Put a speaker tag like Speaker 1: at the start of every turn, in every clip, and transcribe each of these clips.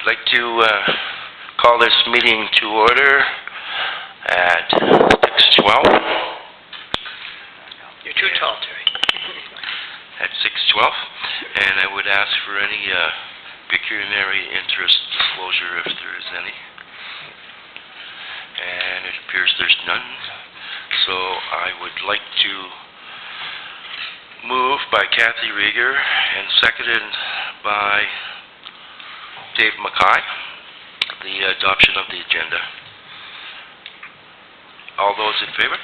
Speaker 1: like to call this meeting to order at 6:12.
Speaker 2: You're too tall, Terry.
Speaker 1: At 6:12, and I would ask for any pecuniary interest disclosure if there is any. And it appears there's none. So I would like to move by Kathy Rieger and seconded by Dave Mackay, the adoption of the agenda. All those in favor?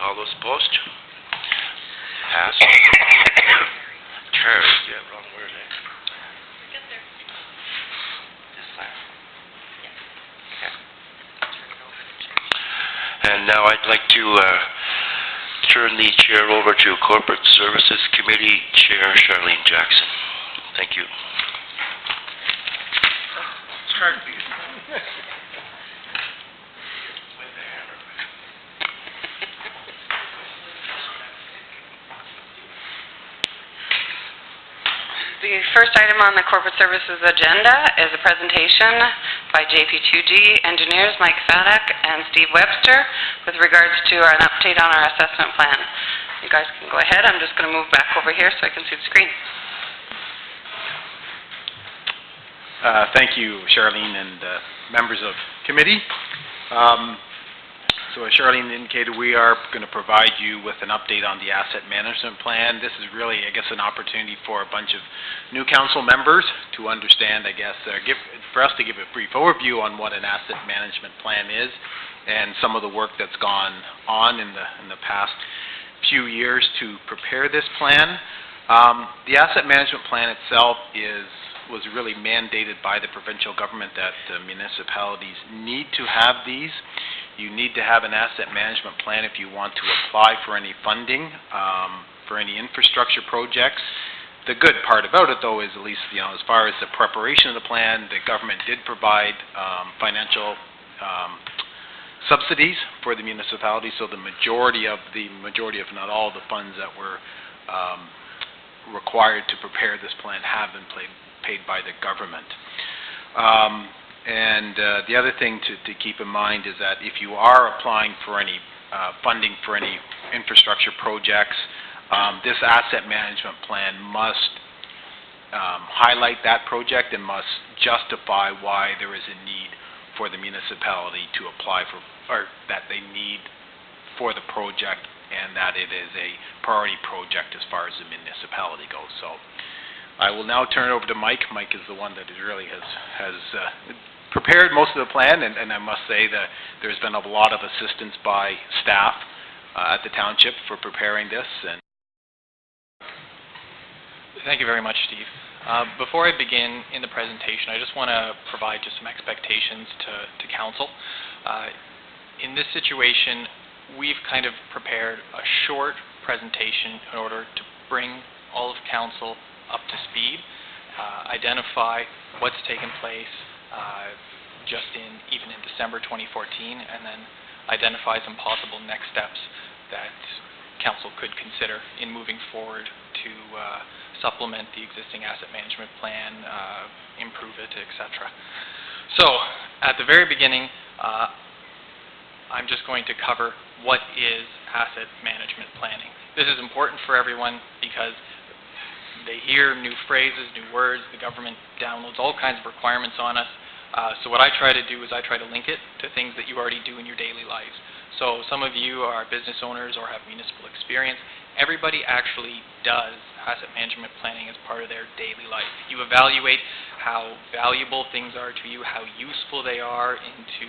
Speaker 1: All those opposed? Passed. Carried. Yeah, wrong word, eh?
Speaker 3: Get there.
Speaker 1: This time.
Speaker 3: Yes.
Speaker 1: Okay. And now I'd like to turn the chair over to Corporate Services Committee Chair Charlene Jackson. Thank you.
Speaker 2: It's hard for you.
Speaker 3: The first item on the Corporate Services agenda is a presentation by JP2D engineers Mike Sadek and Steve Webster with regards to an update on our assessment plan. You guys can go ahead. I'm just going to move back over here so I can see the screen.
Speaker 4: Thank you, Charlene and members of committee. So as Charlene indicated, we are going to provide you with an update on the asset management plan. This is really, I guess, an opportunity for a bunch of new council members to understand, I guess, for us to give a brief overview on what an asset management plan is and some of the work that's gone on in the past few years to prepare this plan. The asset management plan itself was really mandated by the provincial government that municipalities need to have these. You need to have an asset management plan if you want to apply for any funding for any infrastructure projects. The good part about it, though, is at least, as far as the preparation of the plan, the government did provide financial subsidies for the municipality, so the majority, if not all, the funds that were required to prepare this plan have been paid by the government. And the other thing to keep in mind is that if you are applying for any funding for any infrastructure projects, this asset management plan must highlight that project and must justify why there is a need for the municipality to apply for, or that they need for the project, and that it is a priority project as far as the municipality goes. So I will now turn it over to Mike. Mike is the one that really has prepared most of the plan, and I must say that there's been a lot of assistance by staff at the township for preparing this. And
Speaker 5: thank you very much, Steve. Before I begin in the presentation, I just want to provide just some expectations to council. In this situation, we've kind of prepared a short presentation in order to bring all of council up to speed, identify what's taken place even in December 2014, and then identify some possible next steps that council could consider in moving forward to supplement the existing asset management plan, improve it, etc. So, at the very beginning, I'm just going to cover what is asset management planning. This is important for everyone because they hear new phrases, new words, the government downloads all kinds of requirements on us. So what I try to do is I try to link it to things that you already do in your daily lives. So some of you are business owners or have municipal experience. Everybody actually does asset management planning as part of their daily life. You evaluate how valuable things are to you, how useful they are into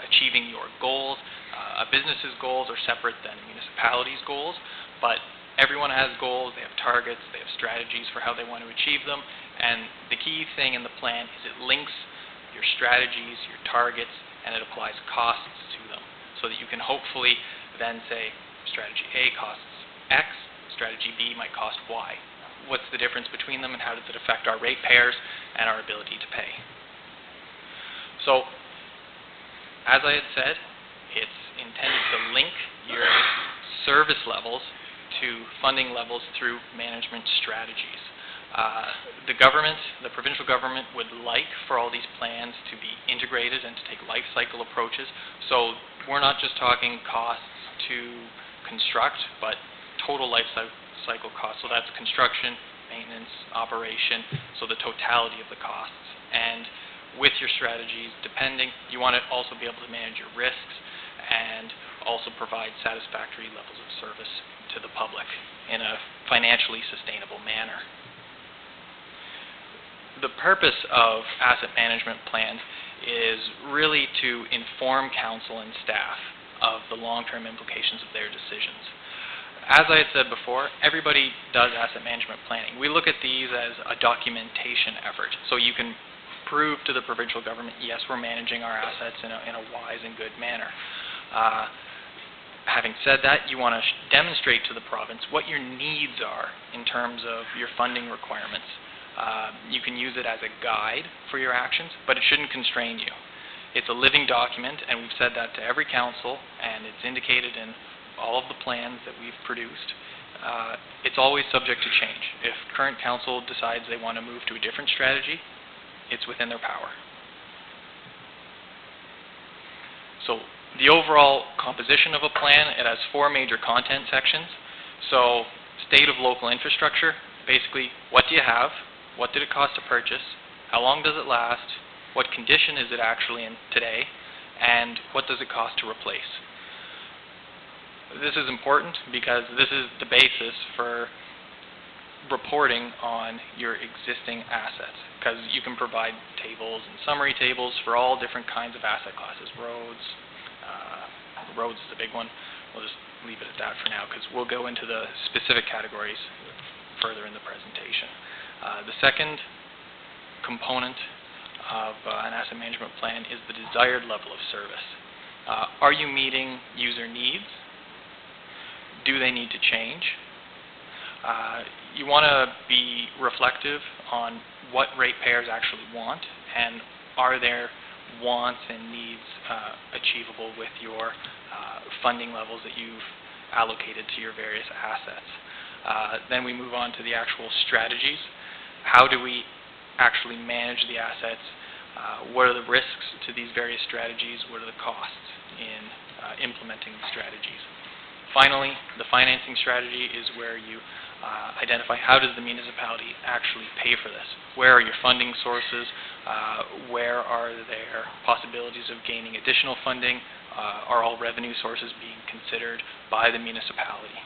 Speaker 5: achieving your goals. A business's goals are separate than a municipality's goals, but everyone has goals, they have targets, they have strategies for how they want to achieve them, and the key thing in the plan is it links your strategies, your targets, and it applies costs to them, so that you can hopefully then say, strategy A costs X, strategy B might cost Y. What's the difference between them, and how does it affect our ratepayers and our ability to pay? So, as I had said, it's intended to link your service levels to funding levels through management strategies. The government, the provincial government, would like for all these plans to be integrated and to take life cycle approaches. So we're not just talking costs to construct, but total life cycle costs. So that's construction, maintenance, operation, so the totality of the costs. And with your strategies, you want to also be able to manage your risks and also provide satisfactory levels of service to the public in a financially sustainable manner. The purpose of asset management plans is really to inform council and staff of the long-term implications of their decisions. As I had said before, everybody does asset management planning. We look at these as a documentation effort, so you can prove to the provincial government, yes, we're managing our assets in a wise and good manner. Having said that, you want to demonstrate to the province what your needs are in terms of your funding requirements. You can use it as a guide for your actions, but it shouldn't constrain you. It's a living document, and we've said that to every council, and it's indicated in all of the plans that we've produced. It's always subject to change. If current council decides they want to move to a different strategy, it's within their power. So the overall composition of a plan, it has 4 major content sections. So state of local infrastructure, basically what do you have, what did it cost to purchase, how long does it last, what condition is it actually in today, and what does it cost to replace. This is important because this is the basis for reporting on your existing assets, because you can provide tables and summary tables for all different kinds of asset classes. Roads is a big one. We'll just leave it at that for now because we'll go into the specific categories further in the presentation. The second component of an asset management plan is the desired level of service. Are you meeting user needs? Do they need to change? You want to be reflective on what ratepayers actually want, and are their wants and needs achievable with your funding levels that you've allocated to your various assets. Then we move on to the actual strategies. How do we actually manage the assets? What are the risks to these various strategies? What are the costs in implementing the strategies? Finally, the financing strategy is where you identify how does the municipality actually pay for this? Where are your funding sources? Where are there possibilities of gaining additional funding? Are all revenue sources being considered by the municipality?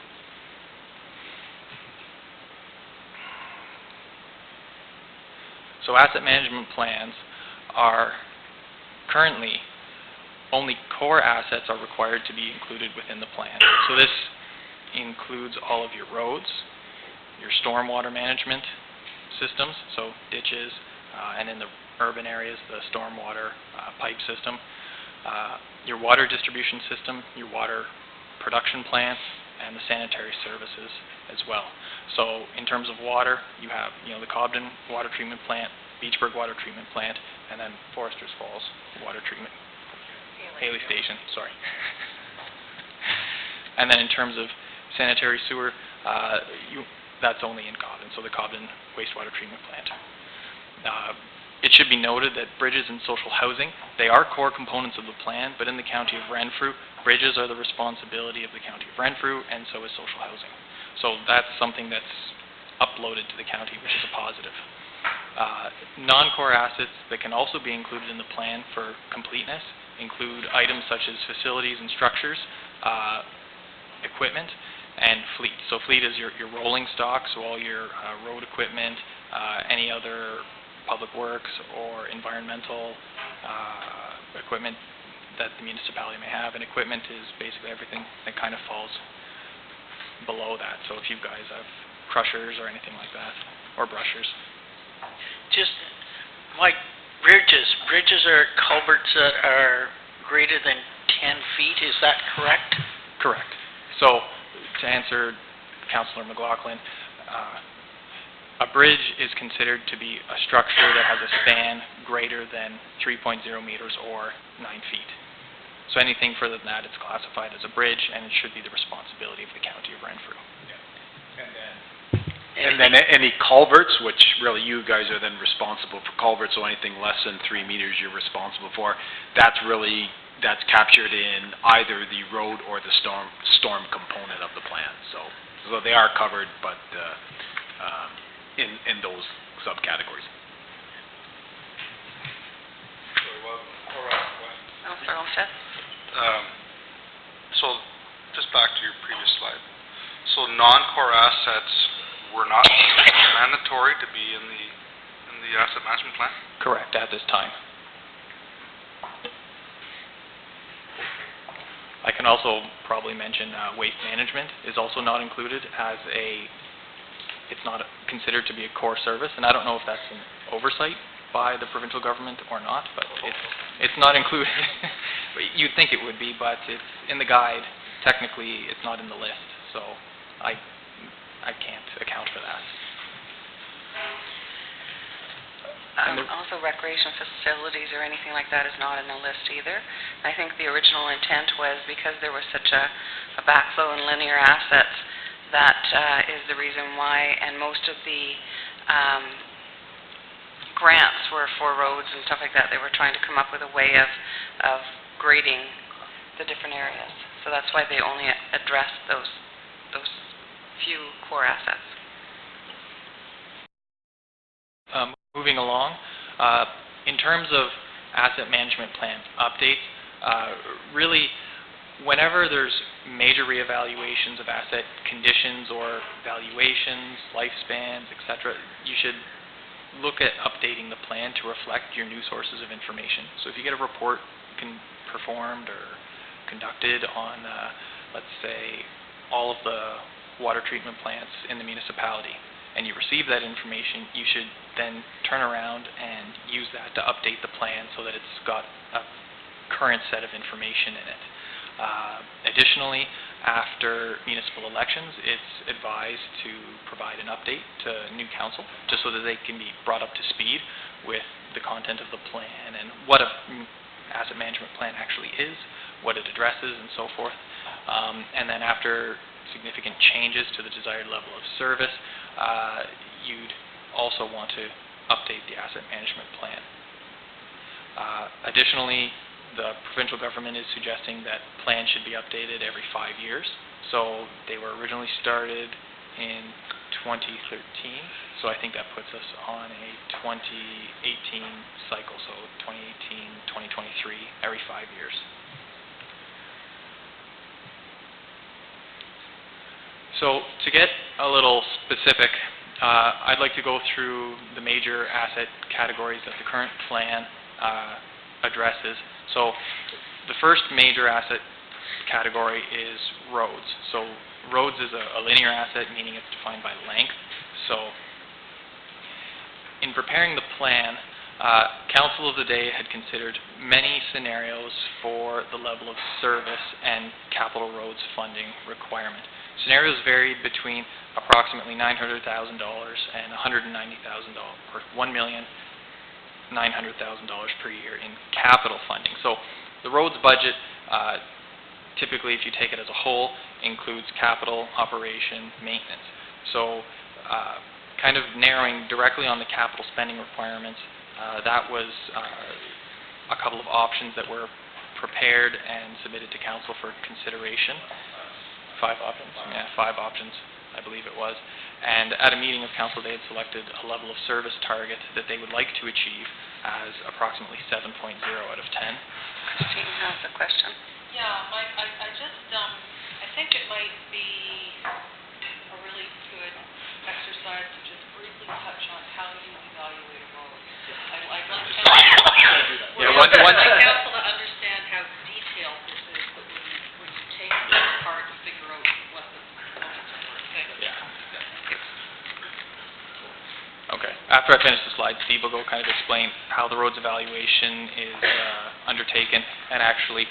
Speaker 5: So asset management plans are currently only core assets are required to be included within the plan. So this includes all of your roads, your stormwater management systems, so ditches, and in the urban areas, the stormwater pipe system, your water distribution system, your water production plants, and the sanitary services as well. So in terms of water, you have the Cobden Water Treatment Plant, Beachburg Water Treatment Plant, and then Foresters Falls Water Treatment, Haley Station, sorry. And then in terms of sanitary sewer, that's only in Cobden, so the Cobden Wastewater Treatment Plant. It should be noted that bridges and social housing, they are core components of the plan, but in the County of Renfrew, bridges are the responsibility of the County of Renfrew, and so is social housing. So that's something that's uploaded to the county, which is a positive. Non-core assets that can also be included in the plan for completeness include items such as facilities and structures, equipment, and fleet. So fleet is your rolling stock, so all your road equipment, any other public works or environmental equipment that the municipality may have. And equipment is basically everything that kind of falls below that. So if you guys have crushers or anything like that, or brushers.
Speaker 2: Just like bridges are culverts that are greater than 10 feet, is that correct?
Speaker 5: Correct. So to answer Councillor McLaughlin, a bridge is considered to be a structure that has a span greater than 3.0 meters or 9 feet. So anything further than that, it's classified as a bridge, and it should be the responsibility of the County of Renfrew.
Speaker 4: Yeah. And then And then any culverts, which really you guys are then responsible for culverts, so anything less than 3 meters you're responsible for, that's captured in either the road or the storm component of the plan. So they are covered, but in those subcategories.
Speaker 3: Councillor Olmsted?
Speaker 6: So, just back to your previous slide. So non-core assets were not mandatory to be in the asset management plan?
Speaker 5: Correct, at this time. I can also probably mention waste management is also not included as it's not considered to be a core service, and I don't know if that's an oversight by the provincial government or not, but it's not included. You'd think it would be, but it's in the guide. Technically, it's not in the list, so I can't account for that.
Speaker 3: Also, recreation facilities or anything like that is not in the list either. I think the original intent was because there was such a backflow in linear assets, that is the reason why, and most of the grants were for roads and stuff like that. They were trying to come up with a way of grading the different areas. So that's why they only addressed those few core assets.
Speaker 5: Moving along, in terms of asset management plan updates, really, whenever there's major reevaluations of asset conditions or valuations, lifespans, etc., you should look at updating the plan to reflect your new sources of information. So if you get a report performed or conducted on, let's say, all of the water treatment plants in the municipality, and you receive that information, you should then turn around and use that to update the plan so that it's got a current set of information in it. Additionally, after municipal elections, it's advised to provide an update to new council, just so that they can be brought up to speed with the content of the plan and what an asset management plan actually is, what it addresses, and so forth. And then after significant changes to the desired level of service, you'd also want to update the asset management plan. Additionally, the provincial government is suggesting that plans should be updated every 5 years. So they were originally started in 2013, so I think that puts us on a 2018 cycle, so 2018, 2023, every 5 years. So to get a little specific, I'd like to go through the major asset categories that the current plan addresses. So the first major asset category is roads. So roads is a linear asset, meaning it's defined by length. So in preparing the plan, Council of the Day had considered many scenarios for the level of service and capital roads funding requirement. Scenarios varied between approximately $900,000 and $190,000, or $1,900,000 per year in capital funding. So the roads budget, typically if you take it as a whole, includes capital, operation, maintenance. So kind of narrowing directly on the capital spending requirements, that was a couple of options that were prepared and submitted to council for consideration. 5 options? Yeah, 5 options, I believe it was. And at a meeting of council, they had selected a level of service target that they would like to achieve as approximately 7.0 out of 10.
Speaker 3: Christine has a question.
Speaker 7: Yeah, Mike, I think it might be a really good exercise to just briefly touch on how you evaluate a road. I'd like council to understand how detailed this is, but when you take it apart and figure out what the components are.
Speaker 5: Okay. After I finish the slide, Steve will go kind of explain how the roads evaluation is undertaken, and actually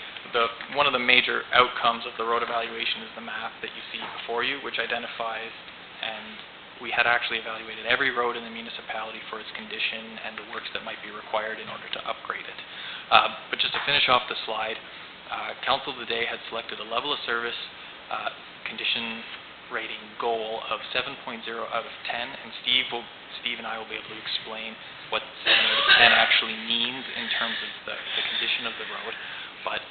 Speaker 5: one of the major outcomes of the road evaluation is the map that you see before you, which identifies, and we had actually evaluated every road in the municipality for its condition and the works that might be required in order to upgrade it. But just to finish off the slide, Council of the Day had selected a level of service condition rating goal of 7.0 out of 10, and Steve and I will be able to explain what 7 out of 10 actually means in terms of the condition of the road. But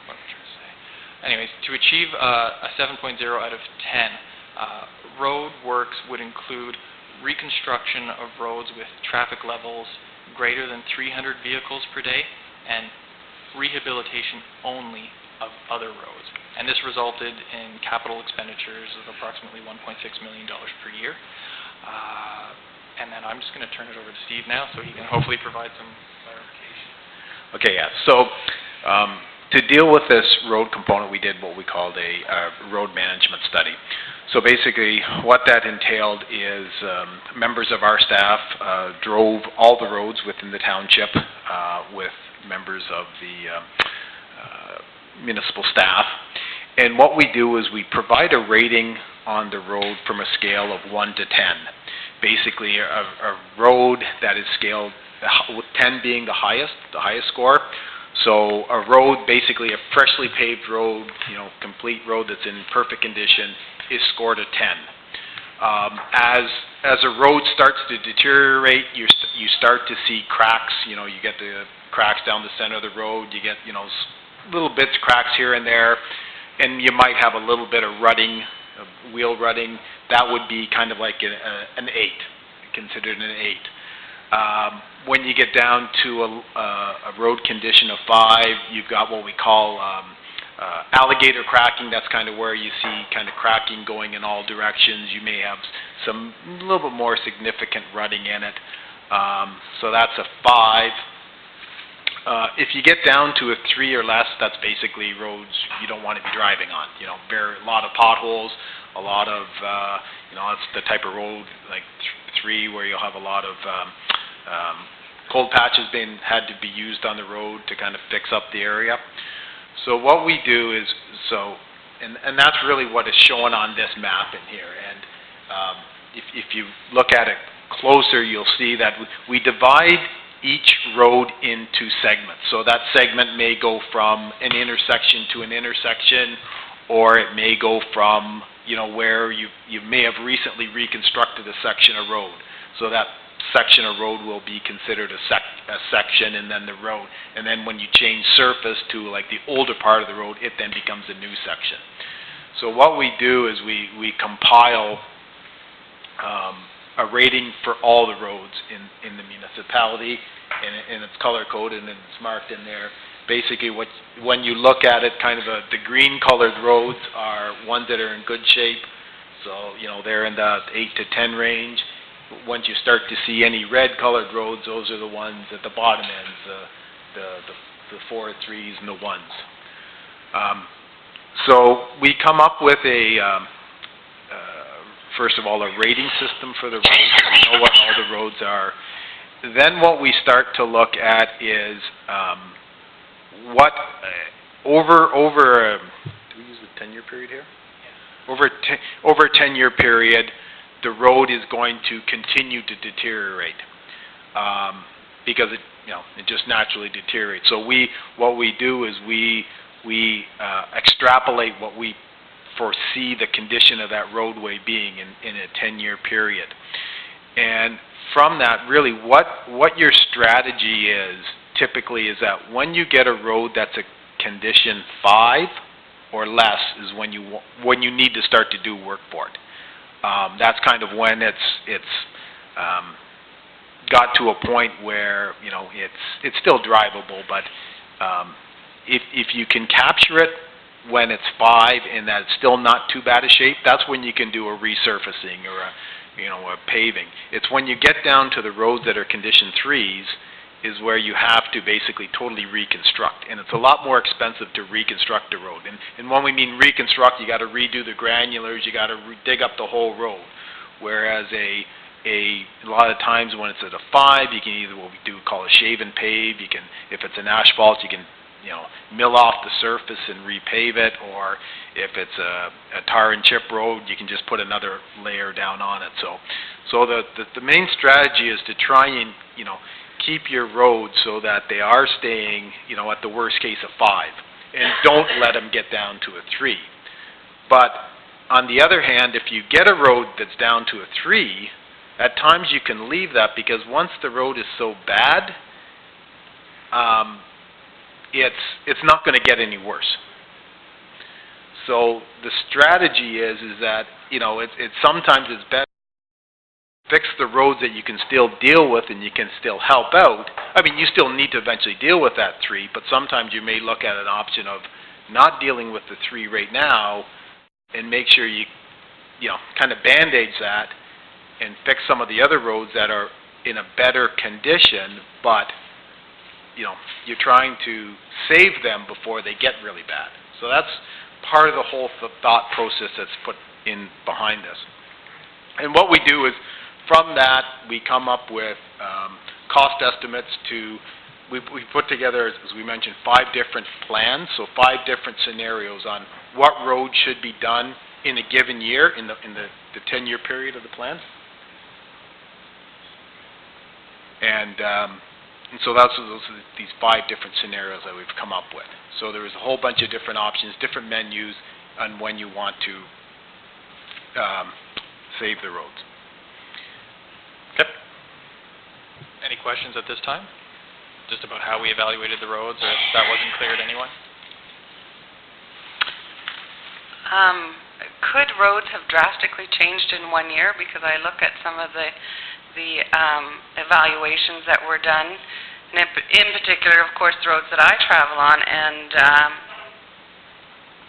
Speaker 5: what am I trying to say? Anyways, to achieve a 7.0 out of 10, road works would include reconstruction of roads with traffic levels greater than 300 vehicles per day and rehabilitation only of other roads. And this resulted in capital expenditures of approximately $1.6 million per year. And then I'm just going to turn it over to Steve now so he can hopefully provide some clarification.
Speaker 4: Okay, yeah. So to deal with this road component, we did what we called a road management study. So basically what that entailed is members of our staff drove all the roads within the township with members of the municipal staff. And what we do is we provide a rating on the road from a scale of 1 to 10. Basically a road that is scaled, with 10 being the highest score. So a road, basically a freshly paved road, complete road that's in perfect condition, is scored a 10. As a road starts to deteriorate, you start to see cracks. You get the cracks down the center of the road. You get little bits cracks here and there, and you might have a little bit of rutting, wheel rutting. That would be kind of like an 8, considered an 8. When you get down to a road condition of 5, you've got what we call alligator cracking. That's kind of where you see kind of cracking going in all directions. You may have some a little bit more significant rutting in it. So that's a 5. If you get down to a 3 or less, that's basically roads you don't want to be driving on. A lot of potholes, a lot of, it's the type of road like 3 where you'll have a lot of cold patches had to be used on the road to kind of fix up the area. So what we do is, and that's really what is shown on this map in here. And if you look at it closer, you'll see that we divide each road into segments. So that segment may go from an intersection to an intersection, or it may go from, where you may have recently reconstructed a section of road. So that section of road will be considered a section, and then the road. And then when you change surface to like the older part of the road, it then becomes a new section. So what we do is we compile a rating for all the roads in the municipality, and it's color-coded and it's marked in there. Basically, when you look at it, kind of the green-colored roads are ones that are in good shape. So, they're in the 8 to 10 range. Once you start to see any red-colored roads, those are the ones at the bottom ends, the 4, 3s, and the 1s. So we come up with first of all, a rating system for the roads, so we know what all the roads are. Then what we start to look at is what over do we use the 10-year period here? Yeah. Over a 10-year period, the road is going to continue to deteriorate because it just naturally deteriorates. So what we do is we extrapolate what we foresee the condition of that roadway being in a 10-year period. And from that, really what your strategy is typically is that when you get a road that's a condition 5 or less is when you need to start to do work for it. That's kind of when it's got to a point where it's still drivable, but if you can capture it when it's 5 and that it's still not too bad a shape, that's when you can do a resurfacing or a paving. It's when you get down to the roads that are condition 3s is where you have to basically totally reconstruct, and it's a lot more expensive to reconstruct a road. And when we mean reconstruct, you got to redo the granulars, you got to dig up the whole road. Whereas a lot of times when it's at a 5, you can either what we do call a shave and pave. You can, if it's an asphalt, you can mill off the surface and repave it, or if it's a tar and chip road, you can just put another layer down on it. So the main strategy is to try and keep your roads so that they are staying at the worst case of 5. and don't let them get down to a 3. But on the other hand, if you get a road that's down to a 3, at times you can leave that, because once the road is so bad, it's not going to get any worse. So the strategy is that, you know, sometimes it's better to fix the roads that you can still deal with and you can still help out. I mean, you still need to eventually deal with that 3, but sometimes you may look at an option of not dealing with the 3 right now and make sure you know, kind of bandage that and fix some of the other roads that are in a better condition, but, you know, you're trying to save them before they get really bad. So that's part of the whole thought process that's put in behind this. And what we do is, from that, we come up with cost estimates we put together, as we mentioned, 5 different plans, so 5 different scenarios on what road should be done in a given year, in the 10-year period of the plan. And so those are these 5 different scenarios that we've come up with. So there is a whole bunch of different options, different menus on when you want to save the roads.
Speaker 5: Okay. Any questions at this time? Just about how we evaluated the roads, or if that wasn't clear to anyone?
Speaker 3: Could roads have drastically changed in 1 year? Because I look at some of the evaluations that were done, and in particular, of course, the roads that I travel on, and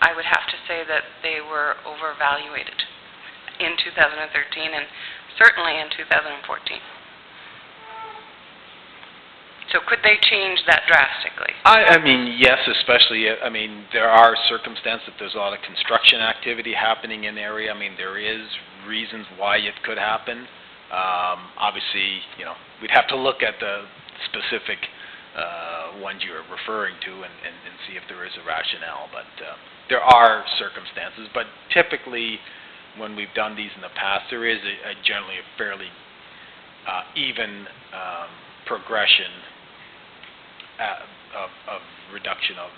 Speaker 3: I would have to say that they were overvaluated in 2013 and certainly in 2014. So could they change that drastically?
Speaker 4: I mean, yes, especially, I mean, there are circumstances, there's a lot of construction activity happening in the area. I mean, there is reasons why it could happen. Obviously, you know, we'd have to look at the specific ones you're referring to and see if there is a rationale, but there are circumstances. But typically, when we've done these in the past, there is generally a fairly even progression of reduction of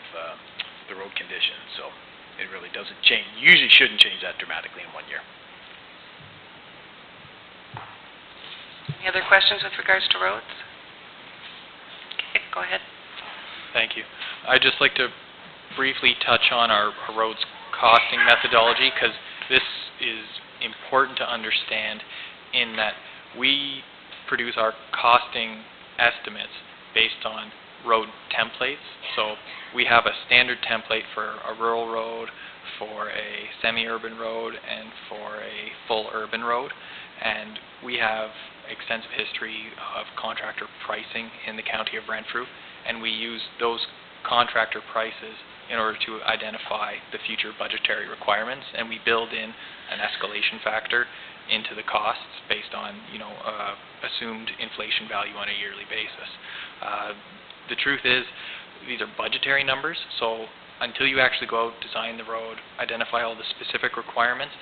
Speaker 4: the road conditions. So it really doesn't change, usually shouldn't change that dramatically in 1 year.
Speaker 3: Any other questions with regards to roads? Okay, go ahead.
Speaker 5: Thank you. I'd just like to briefly touch on our roads costing methodology, because this is important to understand in that we produce our costing estimates based on road templates. So we have a standard template for a rural road, for a semi-urban road, and for a full urban road. And we have extensive history of contractor pricing in the county of Renfrew, and we use those contractor prices in order to identify the future budgetary requirements, and we build in an escalation factor into the costs based on, you know, assumed inflation value on a yearly basis. The truth is, these are budgetary numbers, so until you actually go out, design the road, identify all the specific requirements,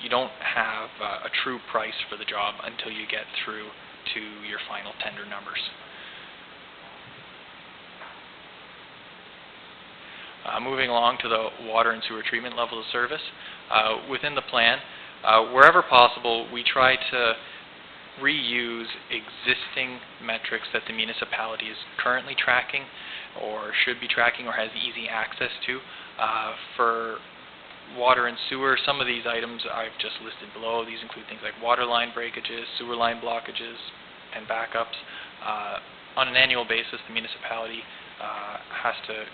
Speaker 5: you don't have a true price for the job until you get through to your final tender numbers. Moving along to the water and sewer treatment level of service. Within the plan, wherever possible, we try to reuse existing metrics that the municipality is currently tracking or should be tracking or has easy access to. For water and sewer, some of these items I've just listed below. These include things like water line breakages, sewer line blockages, and backups. On an annual basis, the municipality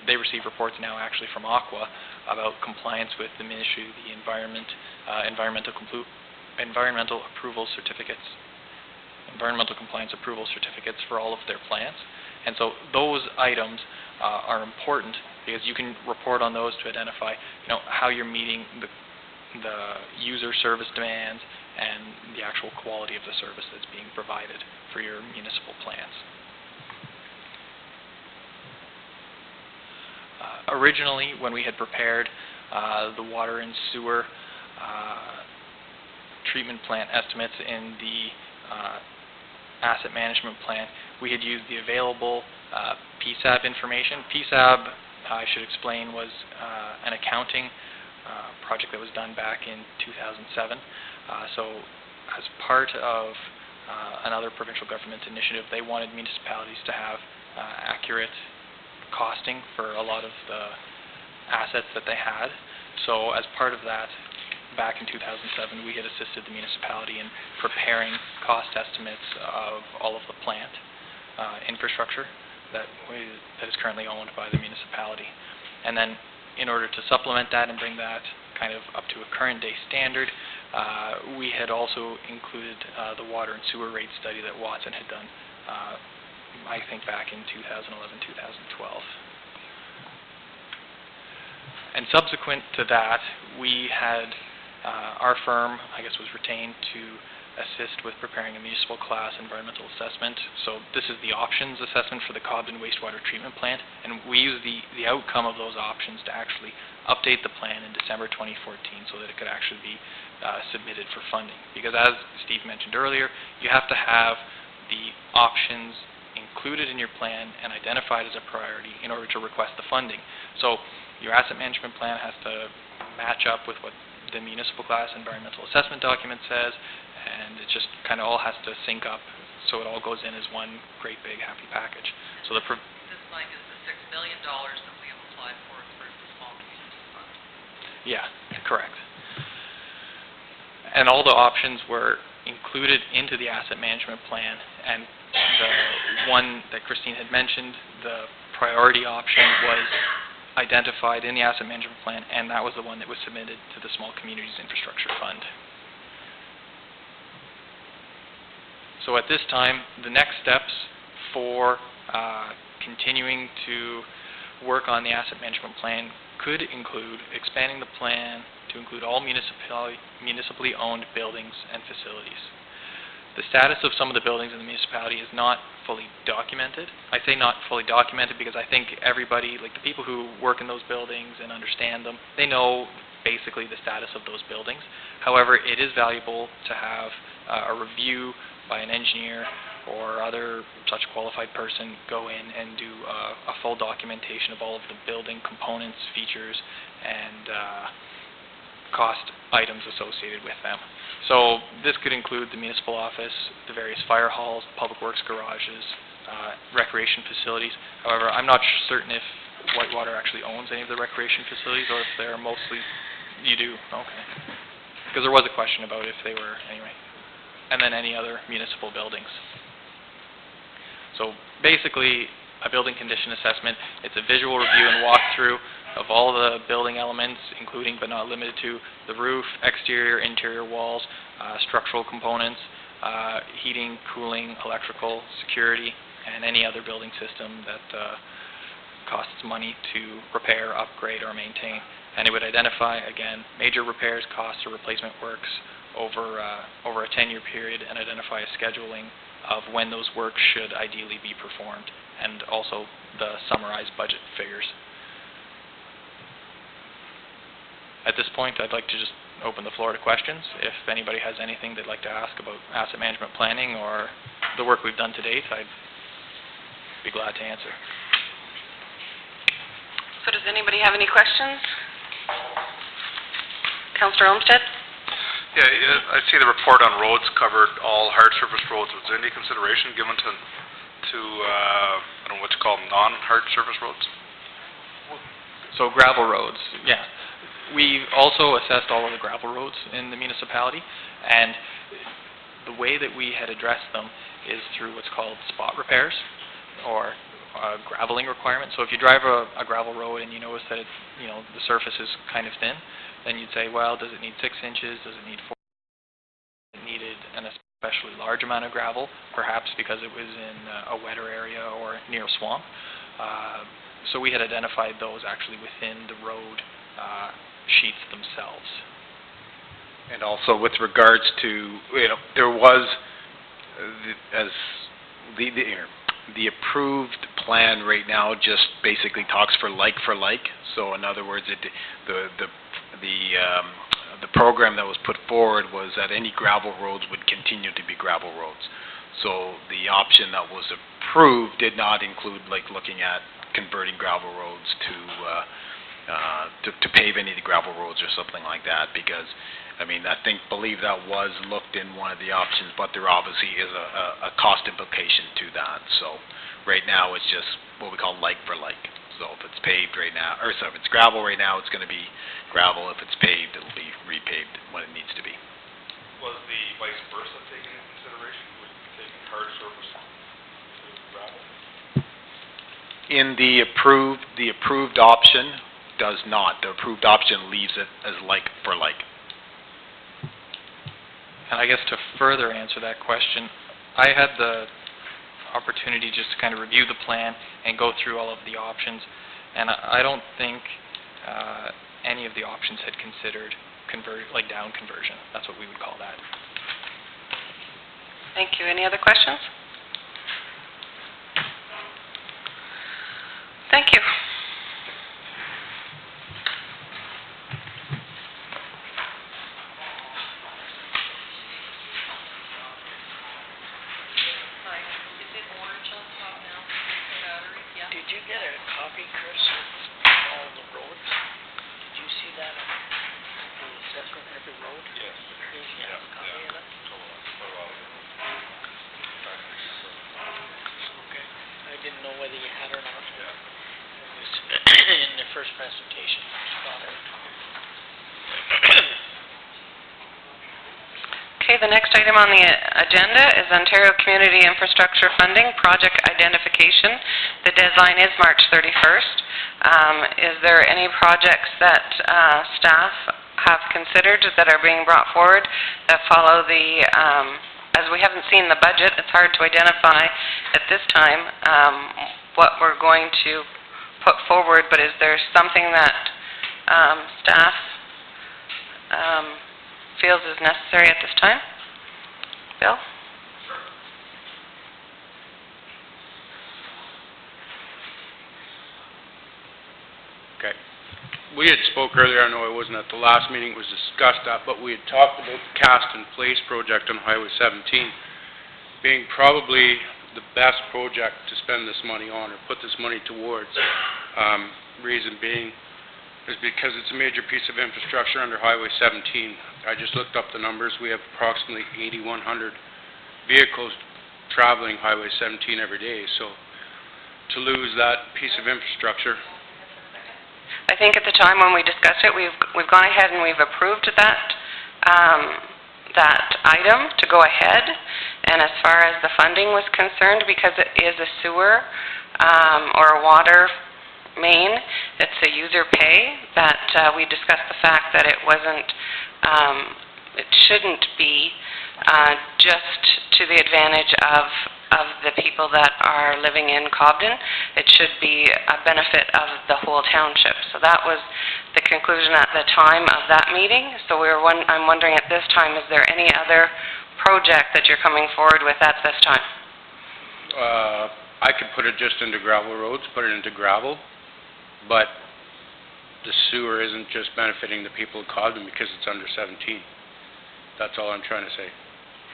Speaker 5: they receive reports now actually from Aqua about compliance with the Ministry of the Environment, environmental compliance approval certificates for all of their plants. And so those items are important because you can report on those to identify, you know, how you're meeting the user service demands and the actual quality of the service that's being provided for your municipal plants. Originally, when we had prepared the water and sewer treatment plant estimates in the asset management plan, we had used the available PSAB information. PSAB I should explain, was an accounting project that was done back in 2007. So as part of another provincial government initiative, they wanted municipalities to have accurate costing for a lot of the assets that they had. So as part of that, back in 2007, we had assisted the municipality in preparing cost estimates of all of the plant infrastructure that is currently owned by the municipality. And then in order to supplement that and bring that kind of up to a current day standard, we had also included the water and sewer rate study that Watson had done, I think back in 2011, 2012. And subsequent to that, we had our firm, I guess, was retained to assist with preparing a municipal class environmental assessment. So this is the options assessment for the Cobden wastewater treatment plant, and we used the outcome of those options to actually update the plan in December 2014 so that it could actually be submitted for funding. Because as Steve mentioned earlier, you have to have the options included in your plan and identified as a priority in order to request the funding. So your asset management plan has to match up with what the municipal class environmental assessment document says, and it just kind of all has to sync up so it all goes in as one great big happy package. So
Speaker 7: This, Mike, is the $6 million that we have applied for through the Small Communities Fund.
Speaker 5: yeah, correct. And all the options were included into the asset management plan, and the one that Christine had mentioned, the priority option, was identified in the asset management plan, and that was the one that was submitted to the Small Communities Infrastructure Fund. So at this time, the next steps for continuing to work on the asset management plan could include expanding the plan to include all municipally owned buildings and facilities. The status of some of the buildings in the municipality is not fully documented. I say not fully documented because I think everybody, like the people who work in those buildings and understand them, they know basically the status of those buildings. However, it is valuable to have a review by an engineer or other such qualified person go in and do a full documentation of all of the building components, features, and cost items associated with them. So this could include the municipal office, the various fire halls, public works garages, recreation facilities. However, I'm not certain if Whitewater actually owns any of the recreation facilities or if they're mostly... You do? Okay. Because there was a question about if they were, anyway. And then any other municipal buildings. So basically, a building condition assessment, it's a visual review and walkthrough of all the building elements, including but not limited to the roof, exterior, interior walls, structural components, heating, cooling, electrical, security, and any other building system that costs money to repair, upgrade, or maintain. And it would identify, again, major repairs, costs, or replacement works over a 10-year period, and identify a scheduling of when those works should ideally be performed, and also the summarized budget figures. At this point, I'd like to just open the floor to questions. If anybody has anything they'd like to ask about asset management planning or the work we've done to date, I'd be glad to answer.
Speaker 3: So does anybody have any questions? Councillor Olmsted?
Speaker 6: Yeah, I see the report on roads covered all hard surface roads. Was there any consideration given to I don't know what you call them, non-hard surface roads?
Speaker 5: So gravel roads, yeah. We also assessed all of the gravel roads in the municipality, and the way that we had addressed them is through what's called spot repairs, or graveling requirement. So if you drive a gravel road and you notice that the surface is kind of thin, then you'd say, well, does it need 6 inches? Does it need 4? It needed an especially large amount of gravel, perhaps because it was in a wetter area or near a swamp. So we had identified those actually within the road sheets themselves.
Speaker 4: And also with regards to, there was, the approved plan right now just basically talks for like. So in other words, the program that was put forward was that any gravel roads would continue to be gravel roads. So the option that was approved did not include like looking at converting gravel roads to pave any of the gravel roads or something like that, because, I mean, believe that was looked in one of the options, but there obviously is a cost implication to that. So right now, it's just what we call like for like. So if it's paved right now, or so if it's gravel right now, it's going to be gravel. If it's paved, it'll be repaved when it needs to be.
Speaker 6: Was the vice versa taken into consideration, with taking hard surface to gravel?
Speaker 4: In the approved option does not. The approved option leaves it as like for like.
Speaker 5: And I guess to further answer that question, I had the opportunity just to kind of review the plan and go through all of the options, and I don't think any of the options had considered down conversion. That's what we would call that.
Speaker 3: Thank you. Any other questions? Thank you.
Speaker 7: Is it orange on top now, the battery? Yeah.
Speaker 2: Did you get a copy, Chris, of all the roads? Did you see that on the assessment of every road?
Speaker 6: Yes.
Speaker 2: Did you have a copy of it? Okay. I didn't know whether you had or not. It was in the first presentation.
Speaker 3: Okay, the next item on the agenda is Ontario Community Infrastructure Funding Project Identification. The deadline is March 31st. Is there any projects that staff have considered that are being brought forward that follow the, as we haven't seen the budget, it's hard to identify at this time what we're going to put forward, but is there something that staff feels is necessary at this time? Bill?
Speaker 8: Okay. We had spoke earlier, I know it wasn't at the last meeting, it was discussed that, but we had talked about the Cast in Place project on Highway 17 being probably the best project to spend this money on, or put this money towards. Reason being is because it's a major piece of infrastructure under Highway 17. I just looked up the numbers. We have approximately 8,100 vehicles traveling Highway 17 every day. So to lose that piece of infrastructure.
Speaker 3: I think at the time when we discussed it, we've gone ahead and we've approved that that item to go ahead. And as far as the funding was concerned, because it is a sewer or a water main, it's a user pay, that we discussed the fact that it wasn't, it shouldn't be just to the advantage of the people that are living in Cobden. It should be a benefit of the whole township. So that was the conclusion at the time of that meeting. So I'm wondering at this time, is there any other project that you're coming forward with at this time?
Speaker 8: I could put it just into gravel roads, put it into gravel, but the sewer isn't just benefiting the people of Cobden because it's under 17. That's all I'm trying to say.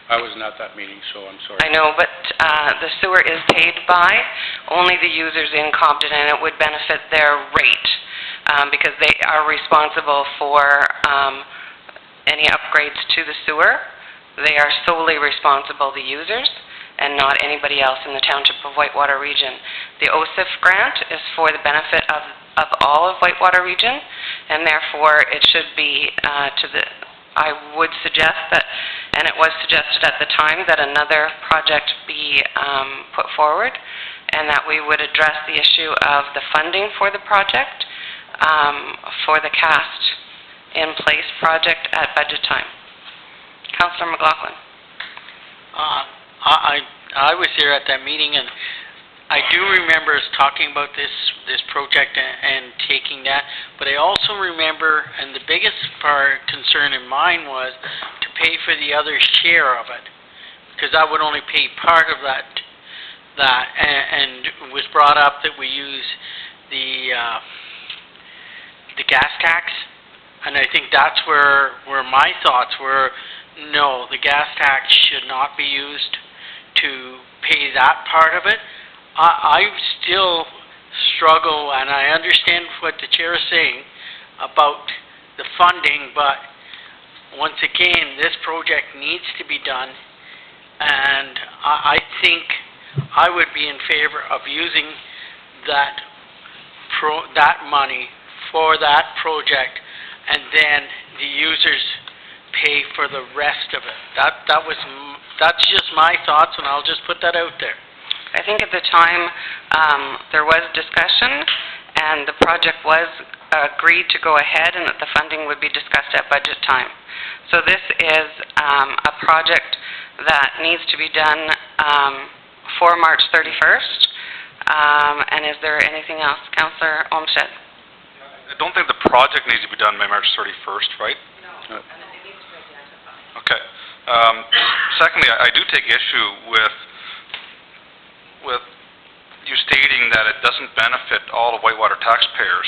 Speaker 8: I wasn't at that meeting, so I'm sorry.
Speaker 3: I know, but the sewer is paid by only the users in Cobden, and it would benefit their rate because they are responsible for any upgrades to the sewer. They are solely responsible, the users, and not anybody else in the Township of Whitewater Region. The OSIF grant is for the benefit of all of Whitewater Region, and therefore it should be I would suggest that, and it was suggested at the time, that another project be put forward, and that we would address the issue of the funding for the project, for the Cast in Place project at budget time. Councillor McLaughlin.
Speaker 2: I was there at that meeting, and I do remember us talking about this project and taking that, but I also remember, and the biggest concern in mine was to pay for the other share of it, because I would only pay part of that, and it was brought up that we use the gas tax, and I think that's where my thoughts were. No, the gas tax should not be used to pay that part of it. I still struggle, and I understand what the chair is saying about the funding, but once again, this project needs to be done, and I think I would be in favor of using that money for that project, and then the users pay for the rest of it. That's just my thoughts, and I'll just put that out there.
Speaker 3: I think at the time, there was discussion, and the project was agreed to go ahead, and that the funding would be discussed at budget time. So this is a project that needs to be done for March 31st. And is there anything else? Councillor Olmsted?
Speaker 6: I don't think the project needs to be done by March 31st, right?
Speaker 3: No, and it needs to be identified.
Speaker 6: Okay. Secondly, I do take issue with you stating that it doesn't benefit all of Whitewater taxpayers,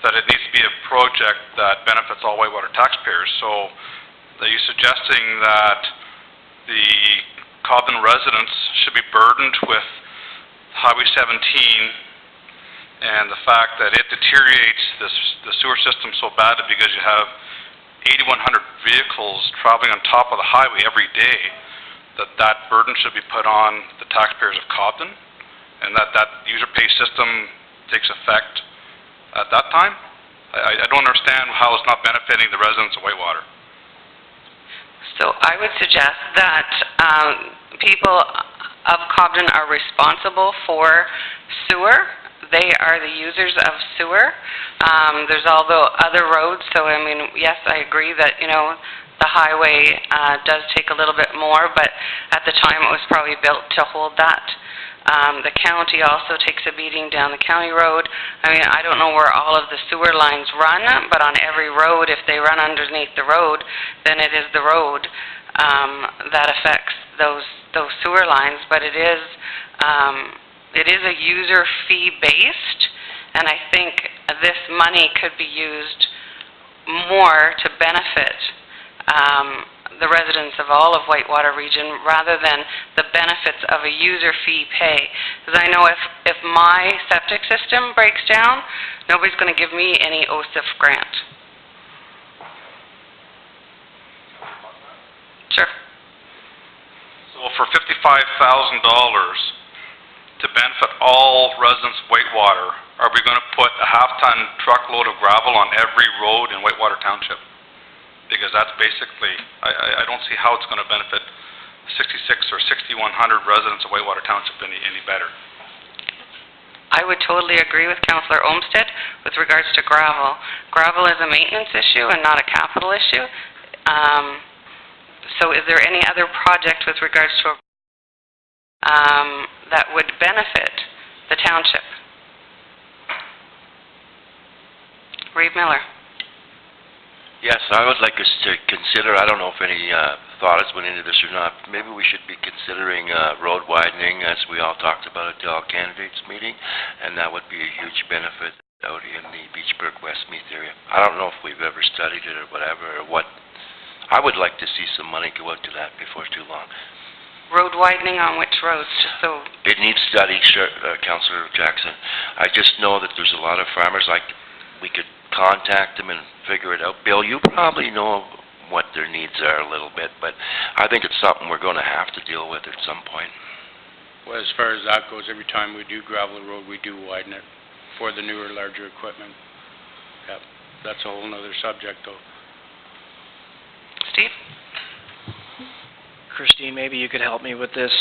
Speaker 6: that it needs to be a project that benefits all Whitewater taxpayers. So are you suggesting that the Cobden residents should be burdened with Highway 17 and the fact that it deteriorates the sewer system so badly because you have 8,100 vehicles traveling on top of the highway every day, that burden should be put on the taxpayers of Cobden, and that user pay system takes effect at that time? I don't understand how it's not benefiting the residents of Whitewater.
Speaker 3: So I would suggest that people of Cobden are responsible for sewer. They are the users of sewer. There's all the other roads, so I mean, yes, I agree that, you know, the highway does take a little bit more, but at the time it was probably built to hold that. The county also takes a beating down the county road. I mean, I don't know where all of the sewer lines run, but on every road, if they run underneath the road, then it is the road that affects those sewer lines. But it is a user fee based, and I think this money could be used more to benefit the residents of all of Whitewater region rather than the benefits of a user fee pay. Because I know if my septic system breaks down, nobody's going to give me any OSIF grant. Sure.
Speaker 6: So for $55,000 to benefit all residents of Whitewater, are we going to put a half-ton truckload of gravel on every road in Whitewater Township? Because that's basically, I don't see how it's going to benefit 66 or 6,100 residents of Whitewater Township any better.
Speaker 3: I would totally agree with Councillor Olmsted with regards to gravel. Gravel is a maintenance issue and not a capital issue. So is there any other project with regards to that would benefit the township? Reeve Miller.
Speaker 1: Yes, I would like us to consider, I don't know if any thought has went into this or not, maybe we should be considering road widening as we all talked about at the all candidates meeting, and that would be a huge benefit out in the Beachburg Westmeath area. I don't know if we've ever studied it or whatever, or what. I would like to see some money go out to that before too long.
Speaker 3: Road widening on which roads, just so...
Speaker 1: It needs study, Councillor Jackson. I just know that there's a lot of farmers, like, we could contact them and figure it out. Bill, you probably know what their needs are a little bit, but I think it's something we're going to have to deal with at some point.
Speaker 8: Well, as far as that goes, every time we do gravel a road, we do widen it for the newer, larger equipment. Yep, that's a whole nother subject, though.
Speaker 3: Steve?
Speaker 9: Christine, maybe you could help me with this.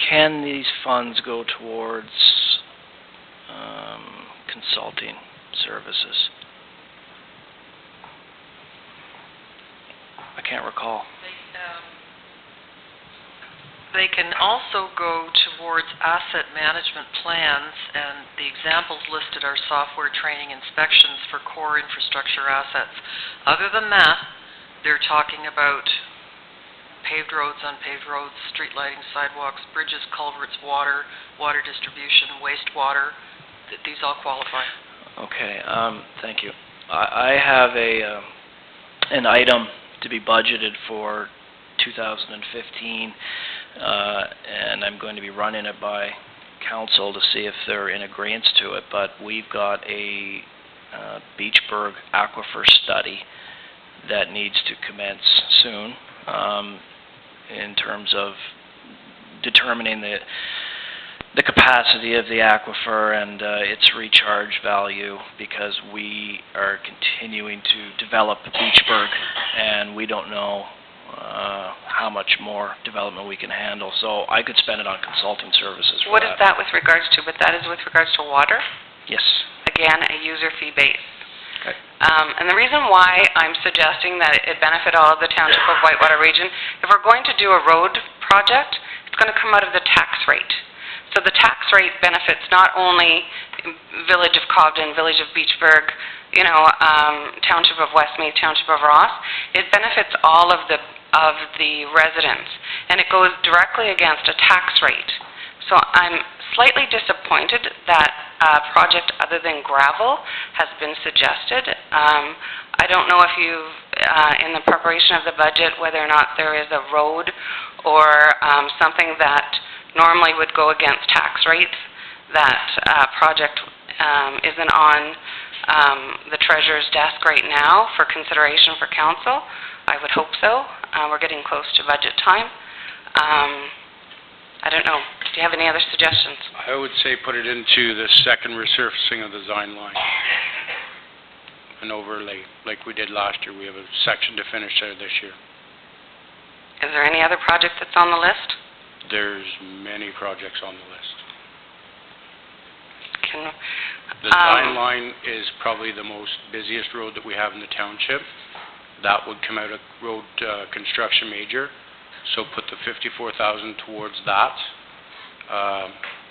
Speaker 9: Can these funds go towards consulting services? I can't recall.
Speaker 7: They can also go towards asset management plans, and the examples listed are software training inspections for core infrastructure assets. Other than that, they're talking about paved roads, unpaved roads, street lighting, sidewalks, bridges, culverts, water, water distribution, wastewater. These all qualify.
Speaker 9: Okay, thank you. I have an item to be budgeted for 2015, and I'm going to be running it by council to see if they're in agreement to it, but we've got a Beachburg Aquifer study that needs to commence soon, in terms of determining the capacity of the aquifer and its recharge value, because we are continuing to develop Beachburg, and we don't know how much more development we can handle. So I could spend it on consulting services for
Speaker 3: What is that with regards to? But that is with regards to water?
Speaker 9: Yes.
Speaker 3: Again, a user fee base.
Speaker 9: Okay.
Speaker 3: And the reason why I'm suggesting that it benefit all of the Township of Whitewater region, if we're going to do a road project, it's going to come out of the tax rate. So the tax rate benefits not only Village of Cobden, Village of Beachburg, Township of Westmeath, Township of Ross. It benefits all of the residents, and it goes directly against a tax rate. So I'm slightly disappointed that a project other than gravel has been suggested. I don't know if you've, in the preparation of the budget, whether or not there is a road or something that normally would go against tax rates. That project isn't on the Treasurer's desk right now for consideration for council. I would hope so. We're getting close to budget time. I don't know. Do you have any other suggestions?
Speaker 8: I would say put it into the second resurfacing of the Zine line. An overlay, like we did last year. We have a section to finish there this year.
Speaker 3: Is there any other project that's on the list?
Speaker 8: There's many projects on the list. The
Speaker 3: Um,
Speaker 8: Zine line is probably the most busiest road that we have in the township. That would come out of road construction major, so put the 54,000 towards that.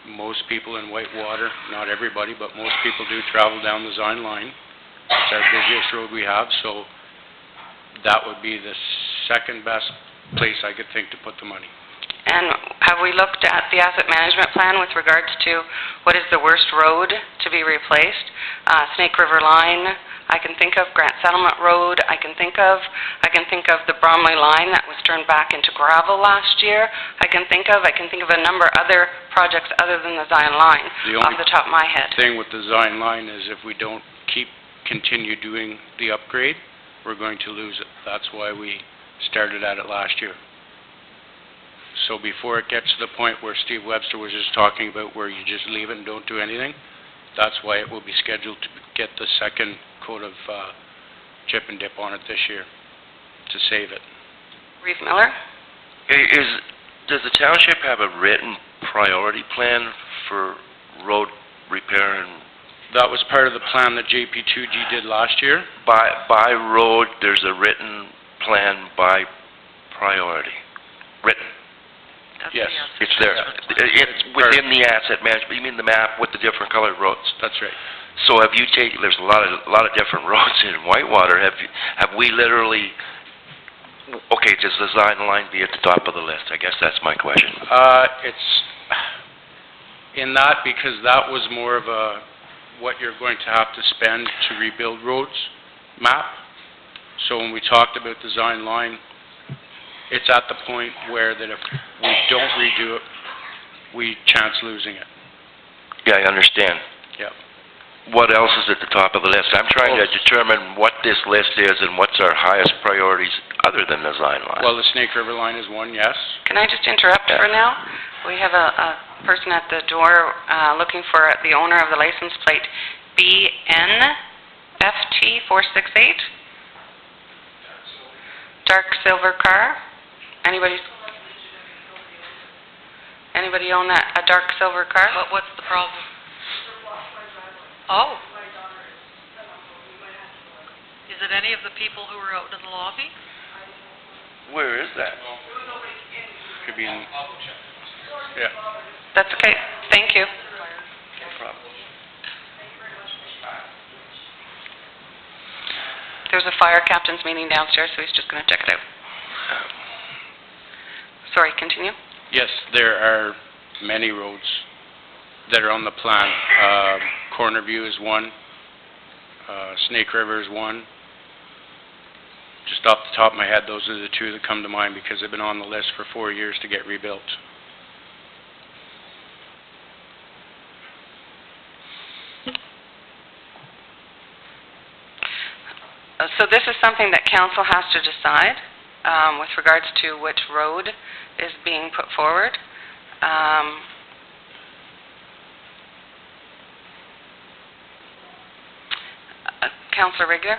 Speaker 8: Most people in Whitewater, not everybody, but most people do travel down the Zine line. It's our busiest road we have, so that would be the second best place I could think to put the money.
Speaker 3: And have we looked at the asset management plan with regards to what is the worst road to be replaced? Snake River Line, I can think of Grant Settlement Road, I can think of the Bromley Line that was turned back into gravel last year. I can think of a number of other projects other than the Zion Line off the top of my head.
Speaker 8: The thing with the Zion line is if we don't continue doing the upgrade, we're going to lose it. That's why we started at it last year. So before it gets to the point where Steve Webster was just talking about where you just leave it and don't do anything, that's why it will be scheduled to get the second coat of chip and dip on it this year to save it.
Speaker 3: Reeve Miller?
Speaker 1: Does the township have a written priority plan for road repair and...
Speaker 8: That was part of the plan that JP2G did last year.
Speaker 1: By road, there's a written plan by priority. Written.
Speaker 8: Yes.
Speaker 1: It's there. It's within the asset management. You mean the map with the different colored roads?
Speaker 8: That's right.
Speaker 1: So have you taken, there's a lot of different roads in Whitewater. Have we literally, okay, does the Zion line be at the top of the list? I guess that's my question.
Speaker 8: It's in that because that was more of a what you're going to have to spend to rebuild roads map. So when we talked about the Zion line, it's at the point where that if we don't redo it, we chance losing it.
Speaker 1: Yeah, I understand.
Speaker 8: Yep.
Speaker 1: What else is at the top of the list? I'm trying to determine what this list is and what's our highest priorities other than the Zion line.
Speaker 8: Well, the Snake River line is one, yes.
Speaker 3: Can I just interrupt for now? We have a person at the door looking for the owner of the license plate BNFT468. Dark silver car. Anybody own a dark silver car?
Speaker 7: What's the problem? Oh. Is it any of the people who were out in the lobby?
Speaker 1: Where is that?
Speaker 8: Could be in, yeah.
Speaker 3: That's okay. Thank you.
Speaker 1: No problem.
Speaker 3: There's a fire captain's meeting downstairs, so he's just going to check it out. Sorry, continue.
Speaker 8: Yes, there are many roads that are on the plan. Corner View is one. Snake River is one. Just off the top of my head, those are the two that come to mind because they've been on the list for 4 years to get rebuilt.
Speaker 3: this is something that council has to decide, with regards to which road is being put forward. Councillor Regular?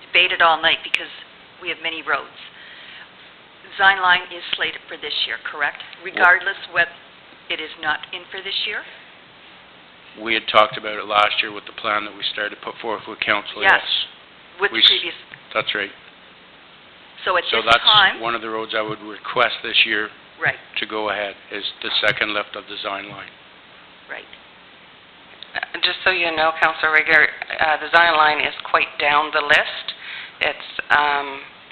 Speaker 10: Debated all night because we have many roads. Design line is slated for this year, correct? Regardless whether it is not in for this year?
Speaker 8: We had talked about it last year with the plan that we started to put forth with council,
Speaker 10: Yes.
Speaker 8: yes.
Speaker 10: With the
Speaker 8: We s-
Speaker 10: previous,
Speaker 8: That's right.
Speaker 10: so at
Speaker 8: So
Speaker 10: this time,
Speaker 8: that's one of the roads I would request this year
Speaker 10: right,
Speaker 8: to go ahead, is the second lift of design line.
Speaker 10: right.
Speaker 3: Just so you know, Councillor Regular, design line is quite down the list. It's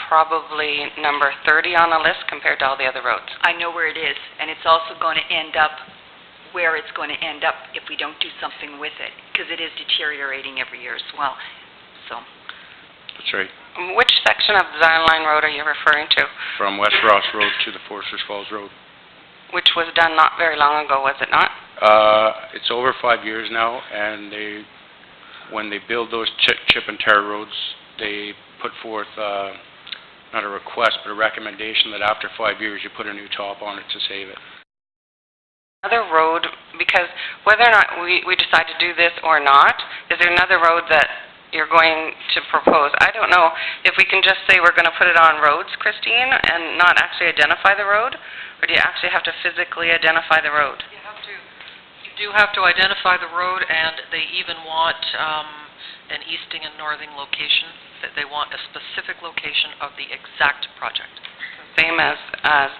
Speaker 3: probably number 30 on the list compared to all the other roads.
Speaker 10: I know where it is, and it's also going to end up where it's going to end up if we don't do something with it, because it is deteriorating every year as well, so.
Speaker 8: That's right.
Speaker 3: Which section of design line road are you referring to?
Speaker 8: From West Ross Road to the Foresters Falls Road.
Speaker 3: Which was done not very long ago, was it not?
Speaker 8: It's over 5 years now, and when they build those chip and tar roads, they put forth, not a request, but a recommendation that after 5 years, you put a new top on it to save it.
Speaker 3: Another road, because whether or not we decide to do this or not, is there another road that you're going to propose? I don't know if we can just say we're going to put it on roads, Christine, and not actually identify the road, or do you actually have to physically identify the road?
Speaker 7: You do have to identify the road, and they even want an easting and northing location, that they want a specific location of the exact project.
Speaker 3: Same as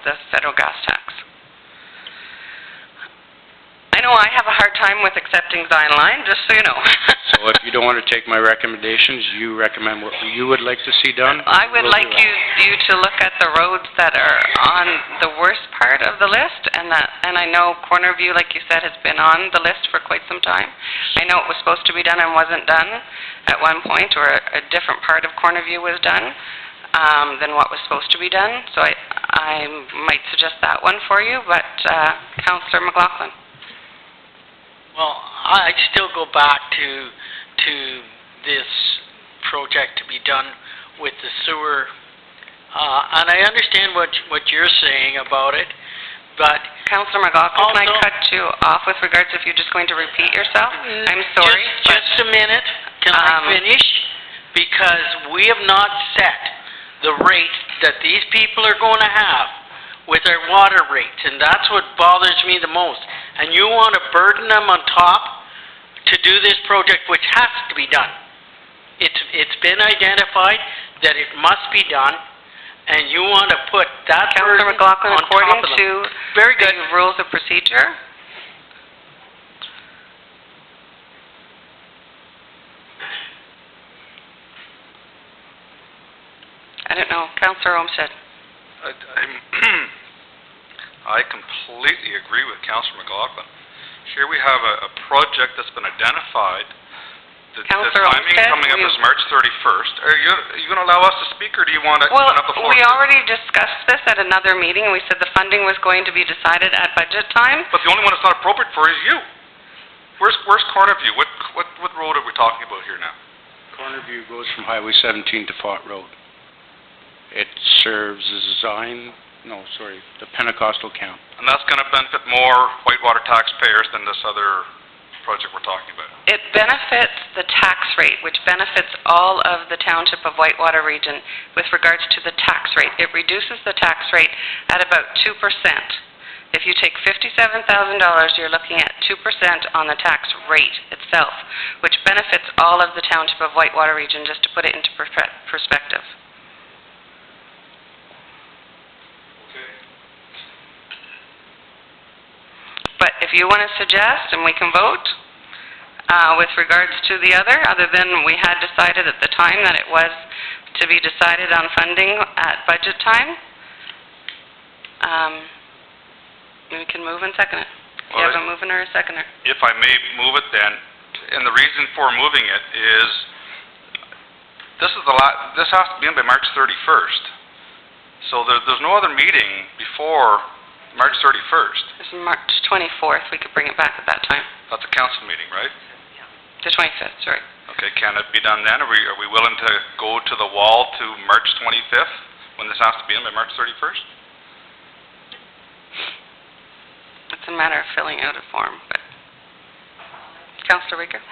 Speaker 3: the federal gas tax. I know I have a hard time with accepting design line, just so you know.
Speaker 8: So if you don't want to take my recommendations, you recommend what you would like to see done?
Speaker 3: I would
Speaker 8: We'll
Speaker 3: like
Speaker 8: do it.
Speaker 3: you to look at the roads that are on the worst part of the list, and I know Corner View, like you said, has been on the list for quite some time. I know it was supposed to be done and wasn't done at one point, or a different part of Corner View was done than what was supposed to be done. So I might suggest that one for you, but Councillor McLaughlin.
Speaker 2: Well, I still go back to this project to be done with the sewer, and I understand what you're saying about it, but
Speaker 3: Councillor McLaughlin, can I
Speaker 2: Also-
Speaker 3: cut you off with regards if you're just going to repeat yourself? I'm sorry, but
Speaker 2: Just a minute, can I finish? Because we have not set the rate that these people are going to have with their water rates, and that's what bothers me the most. And you want to burden them on top to do this project, which has to be done. It's been identified that it must be done, and you want to put that burden
Speaker 3: Councillor McLaughlin,
Speaker 2: on top
Speaker 3: according
Speaker 2: of them.
Speaker 3: to
Speaker 2: Very good.
Speaker 3: the rules of procedure, I don't know, Councillor Olmsted.
Speaker 6: I completely agree with Councillor McLaughlin. Here we have a project that's been identified. The
Speaker 3: Councillor
Speaker 6: timing
Speaker 3: Olmsted,
Speaker 6: coming up is March 31st. Are you going to allow us to speak, or do you want to
Speaker 3: Well,
Speaker 6: open up the floor?
Speaker 3: we already discussed this at another meeting, and we said the funding was going to be decided at budget time.
Speaker 6: But the only one it's not appropriate for is you. Where's Corner View? What road are we talking about here now?
Speaker 8: Corner View goes from Highway 17 to Fott Road. It serves the Pentecostal camp.
Speaker 6: And that's going to benefit more Whitewater taxpayers than this other project we're talking about.
Speaker 3: It benefits the tax rate, which benefits all of the Township of Whitewater region with regards to the tax rate. It reduces the tax rate at about 2%. If you take $57,000, you're looking at 2% on the tax rate itself, which benefits all of the Township of Whitewater region, just to put it into perspective. But if you want to suggest, and we can vote, with regards to the other than we had decided at the time that it was to be decided on funding at budget time, we can move and second it. You have a mover or a seconder?
Speaker 6: If I may move it then, and the reason for moving it is, this has to be in by March 31st. So there's no other meeting before March 31st.
Speaker 3: This is March 24th, we could bring it back at that time.
Speaker 6: That's a council meeting, right?
Speaker 3: The 25th, sorry.
Speaker 6: Okay, can it be done then? Are we willing to go to the wall to March 25th, when this has to be in by March 31st?
Speaker 3: It's a matter of filling out a form, but... Councillor Baker?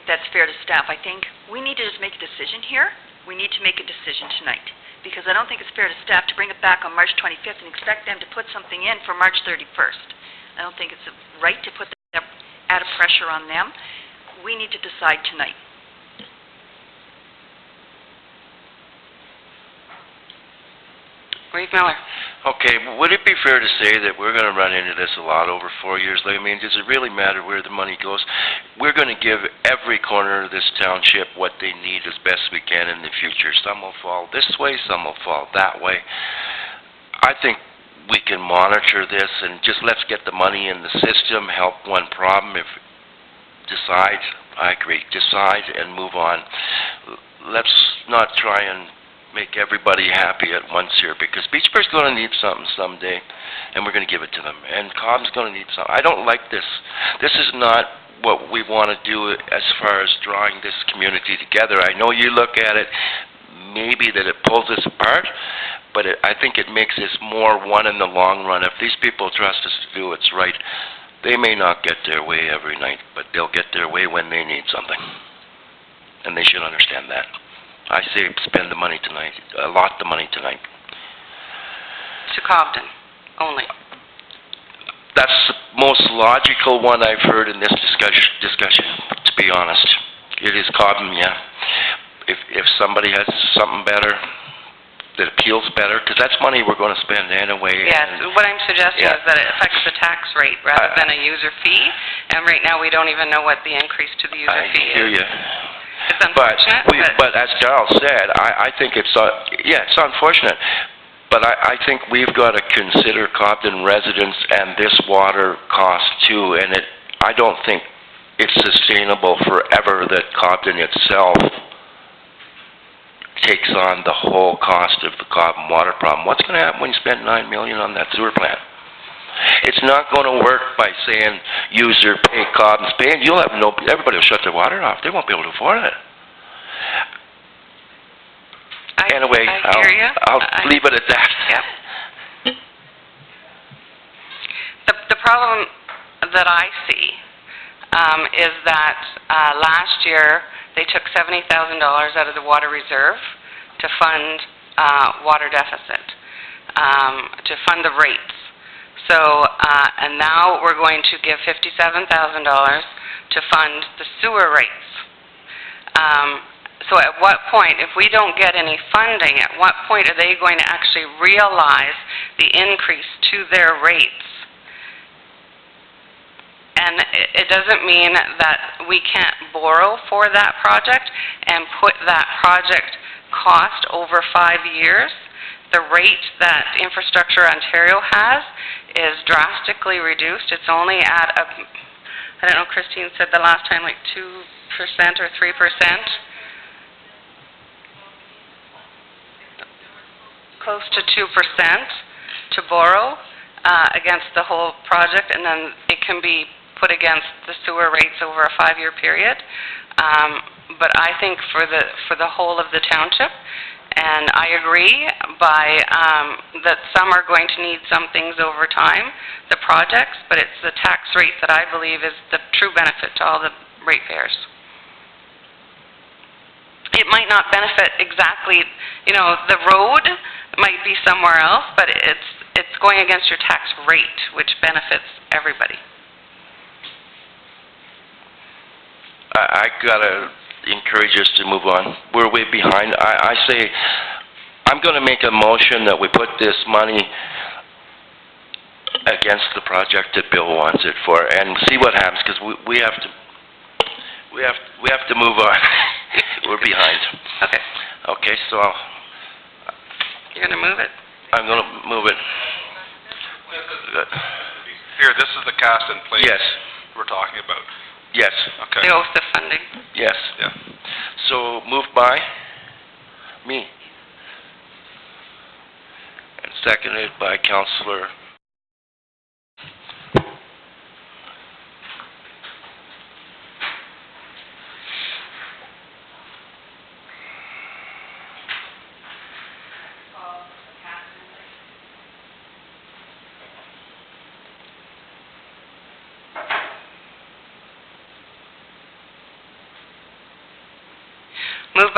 Speaker 10: That's fair to staff. I think we need to just make a decision here. We need to make a decision tonight, because I don't think it's fair to staff to bring it back on March 25th and expect them to put something in for March 31st. I don't think it's right to put that added pressure on them. We need to decide tonight.
Speaker 3: Reeve Miller?
Speaker 1: Okay, would it be fair to say that we're gonna run into this a lot over 4 years? I mean, does it really matter where the money goes? We're gonna give every corner of this township what they need as best we can in the future. Some will fall this way, some will fall that way. I think we can monitor this and just let's get the money in the system, help one problem. If decide, I agree, decide and move on. Let's not try and make everybody happy at once here, because Beachburg's going to need something someday, and we're going to give it to them. And Cobb's going to need something. I don't like this. This is not what we want to do as far as drawing this community together. I know you look at it, maybe that it pulls us apart, but I think it makes us more one in the long run. If these people trust us to do what's right, they may not get their way every night, but they'll get their way when they need something. And they should understand that. I say spend the money tonight, allot the money tonight.
Speaker 3: To Cobden, only.
Speaker 1: That's the most logical one I've heard in this discussion, to be honest. It is Cobden, yeah. If somebody has something better, that appeals better, because that's money we're going to spend anyway.
Speaker 3: Yes, what I'm suggesting is that it affects the tax rate rather than a user fee, and right now we don't even know what the increase to the user fee is.
Speaker 1: I hear you.
Speaker 3: It's unfortunate,
Speaker 1: but as Darrell said, I think it's unfortunate, but I think we've got to consider Cobden residents and this water cost too, and I don't think it's sustainable forever that Cobden itself takes on the whole cost of the Cobden water problem. What's going to happen when you spend $9 million on that sewer plant? It's not going to work by saying user pay, Cobden's paying. You'll have everybody will shut their water off. They won't be able to afford it. Anyway, I'll leave it at that.
Speaker 3: Yep. The problem that I see is that last year they took $70,000 out of the water reserve to fund water deficit, to fund the rates. So, and now we're going to give $57,000 to fund the sewer rates. So at what point, if we don't get any funding, at what point are they going to actually realize the increase to their rates? And it doesn't mean that we can't borrow for that project and put that project cost over 5 years. The rate that Infrastructure Ontario has is drastically reduced. It's only at I don't know, Christine said the last time, like 2% or 3%. Close to 2% to borrow against the whole project, and then it can be put against the sewer rates over a 5-year period. But I think for the whole of the township, and I agree that some are going to need some things over time, the projects, but it's the tax rate that I believe is the true benefit to all the ratepayers. It might not benefit exactly, the road might be somewhere else, but it's going against your tax rate, which benefits everybody.
Speaker 1: I gotta encourage us to move on. We're way behind. I say, I'm gonna make a motion that we put this money against the project that Bill wants it for, and see what happens, because we have to move on. We're behind.
Speaker 3: Okay.
Speaker 1: Okay, so
Speaker 3: You're gonna move it?
Speaker 1: I'm gonna move it.
Speaker 6: Here, this is the cast in place.
Speaker 1: Yes.
Speaker 6: We're talking about.
Speaker 1: Yes.
Speaker 6: Okay.
Speaker 3: The oath of funding.
Speaker 1: Yes.
Speaker 6: Yeah.
Speaker 1: So, moved by me. And seconded by Councillor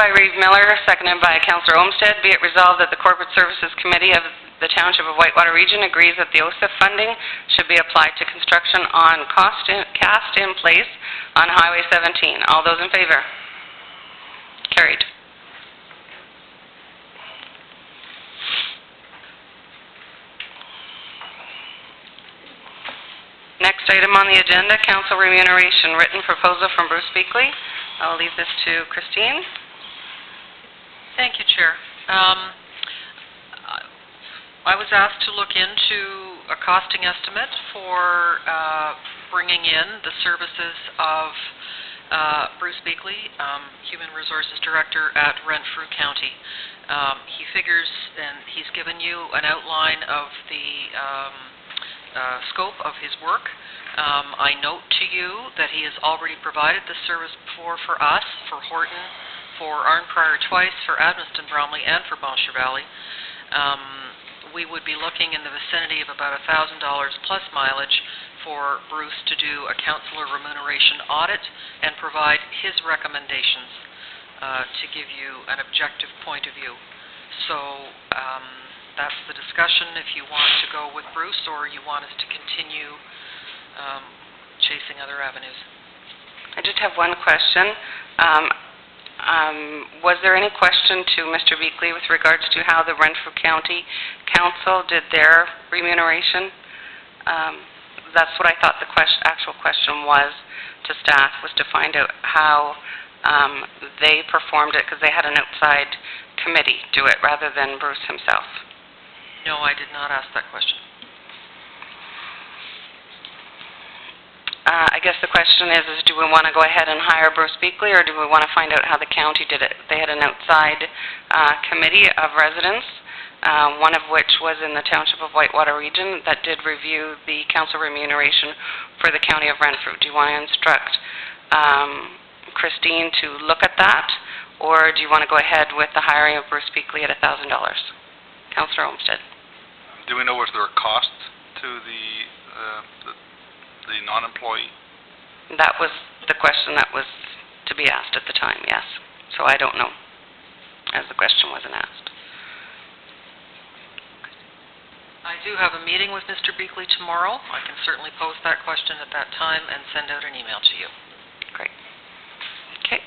Speaker 3: by Reeve Miller, seconded by Councillor Olmsted. Be it resolved that the Corporate Services Committee of the Township of Whitewater Region agrees that the OSIF funding should be applied to construction on cast-in place on Highway 17. All those in favor? Carried. Next item on the agenda, council remuneration, written proposal from Bruce Beakley. I'll leave this to Christine.
Speaker 7: Thank you, Chair. I was asked to look into a costing estimate for bringing in the services of Bruce Beakley, Human Resources Director at Renfrew County. He figures, and he's given you an outline of the scope of his work. I note to you that he has already provided the service before for us, for Horton, for Arnprior twice, for Admiston Bromley, and for Bosher Valley. We would be looking in the vicinity of about $1,000 plus mileage for Bruce to do a councillor remuneration audit and provide his recommendations to give you an objective point of view. So that's the discussion, if you want to go with Bruce or you want us to continue chasing other avenues.
Speaker 3: I just have one question. Was there any question to Mr. Beakley with regards to how the Renfrew County Council did their remuneration? That's what I thought the actual question was to staff, was to find out how they performed it, because they had an outside committee do it rather than Bruce himself.
Speaker 7: No, I did not ask that question.
Speaker 3: I guess the question is do we want to go ahead and hire Bruce Beakley, or do we want to find out how the county did it? They had an outside committee of residents, one of which was in the Township of Whitewater Region, that did review the council remuneration for the County of Renfrew. Do you want to instruct Christine to look at that, or do you want to go ahead with the hiring of Bruce Beakley at $1,000? Councillor Olmsted.
Speaker 6: Do we know was there a cost to the non-employee?
Speaker 3: That was the question that was to be asked at the time, yes. So I don't know, as the question wasn't asked.
Speaker 7: I do have a meeting with Mr. Beakley tomorrow. I can certainly pose that question at that time and send out an email to you.
Speaker 3: Great. Okay.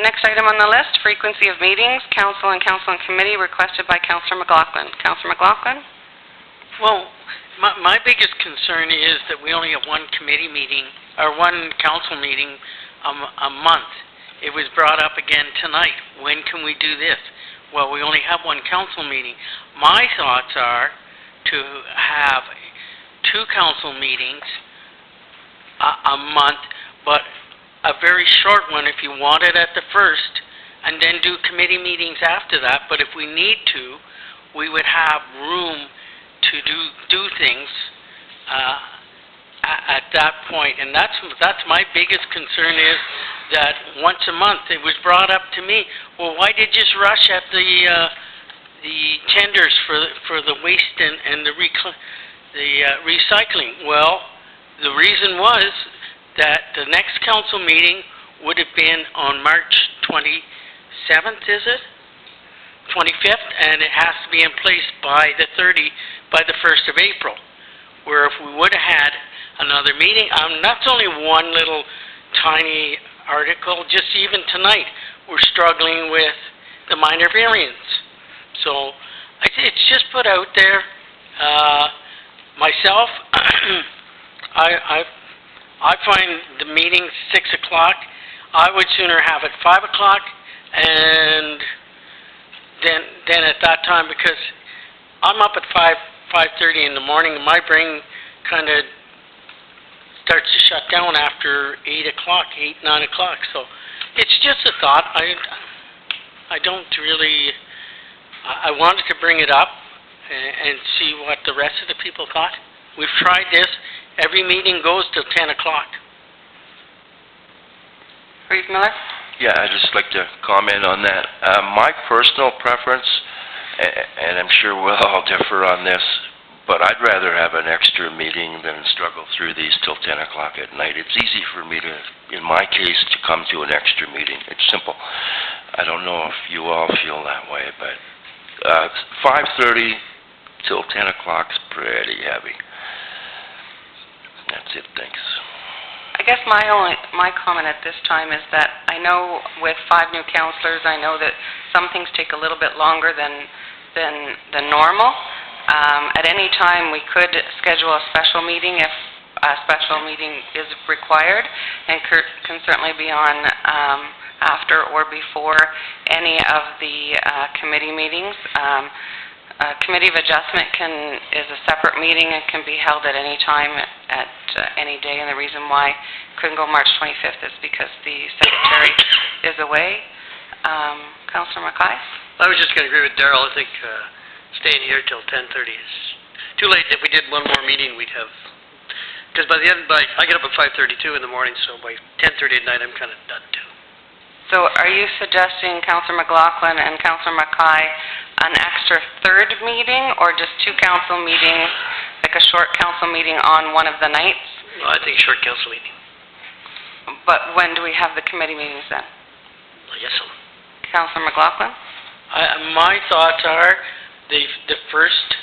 Speaker 3: Next item on the list, frequency of meetings, council and committee, requested by Councillor McLaughlin. Councillor McLaughlin?
Speaker 2: Well, my biggest concern is that we only have one committee meeting, or one council meeting a month. It was brought up again tonight. When can we do this? Well, we only have one council meeting. My thoughts are to have two council meetings a month, but a very short one if you want it at the first, and then do committee meetings after that. But if we need to, we would have room to do things at that point. And that's my biggest concern, is that once a month it was brought up to me, well, why did you just rush at the tenders for the waste and the recycling? Well, the reason was that the next council meeting would have been on March 27th, is it? 25th, and it has to be in place by the 1st of April. Where if we would have had another meeting, that's only one little tiny article. Just even tonight, we're struggling with the minor variance. So it's just put out there. Myself, I find the meeting 6 o'clock. I would sooner have it 5 o'clock, and then at that time, because I'm up at 5:30 in the morning, and my brain kind of starts to shut down after 8 o'clock, 9 o'clock. So it's just a thought. I don't really. I wanted to bring it up and see what the rest of the people thought. We've tried this. Every meeting goes till 10 o'clock.
Speaker 3: Reeve Miller?
Speaker 1: Yeah, I'd just like to comment on that. My personal preference, and I'm sure we'll all differ on this, but I'd rather have an extra meeting than struggle through these till 10 o'clock at night. It's easy for me to, in my case, to come to an extra meeting. It's simple. I don't know if you all feel that way, but 5:30 till 10 o'clock's pretty heavy. That's it, thanks.
Speaker 3: I guess my comment at this time is that I know with 5 new councillors, I know that some things take a little bit longer than normal. At any time, we could schedule a special meeting if a special meeting is required, and can certainly be on after or before any of the committee meetings. Committee of Adjustment is a separate meeting and can be held at any time at any day, and the reason why it couldn't go March 25th is because the secretary is away. Councillor Mackay?
Speaker 11: I was just going to agree with Darrell. I think staying here till 10:30 is too late. If we did one more meeting, we'd have, because I get up at 5:32 in the morning, so by 10:30 at night, I'm kind of done too.
Speaker 3: So are you suggesting, Councillor McLaughlin and Councillor Mackay, an extra third meeting, or just 2 council meetings, like a short council meeting on one of the nights?
Speaker 11: Well, I think a short council meeting.
Speaker 3: But when do we have the committee meetings then?
Speaker 11: I guess so.
Speaker 3: Councillor McLaughlin?
Speaker 2: My thoughts are the first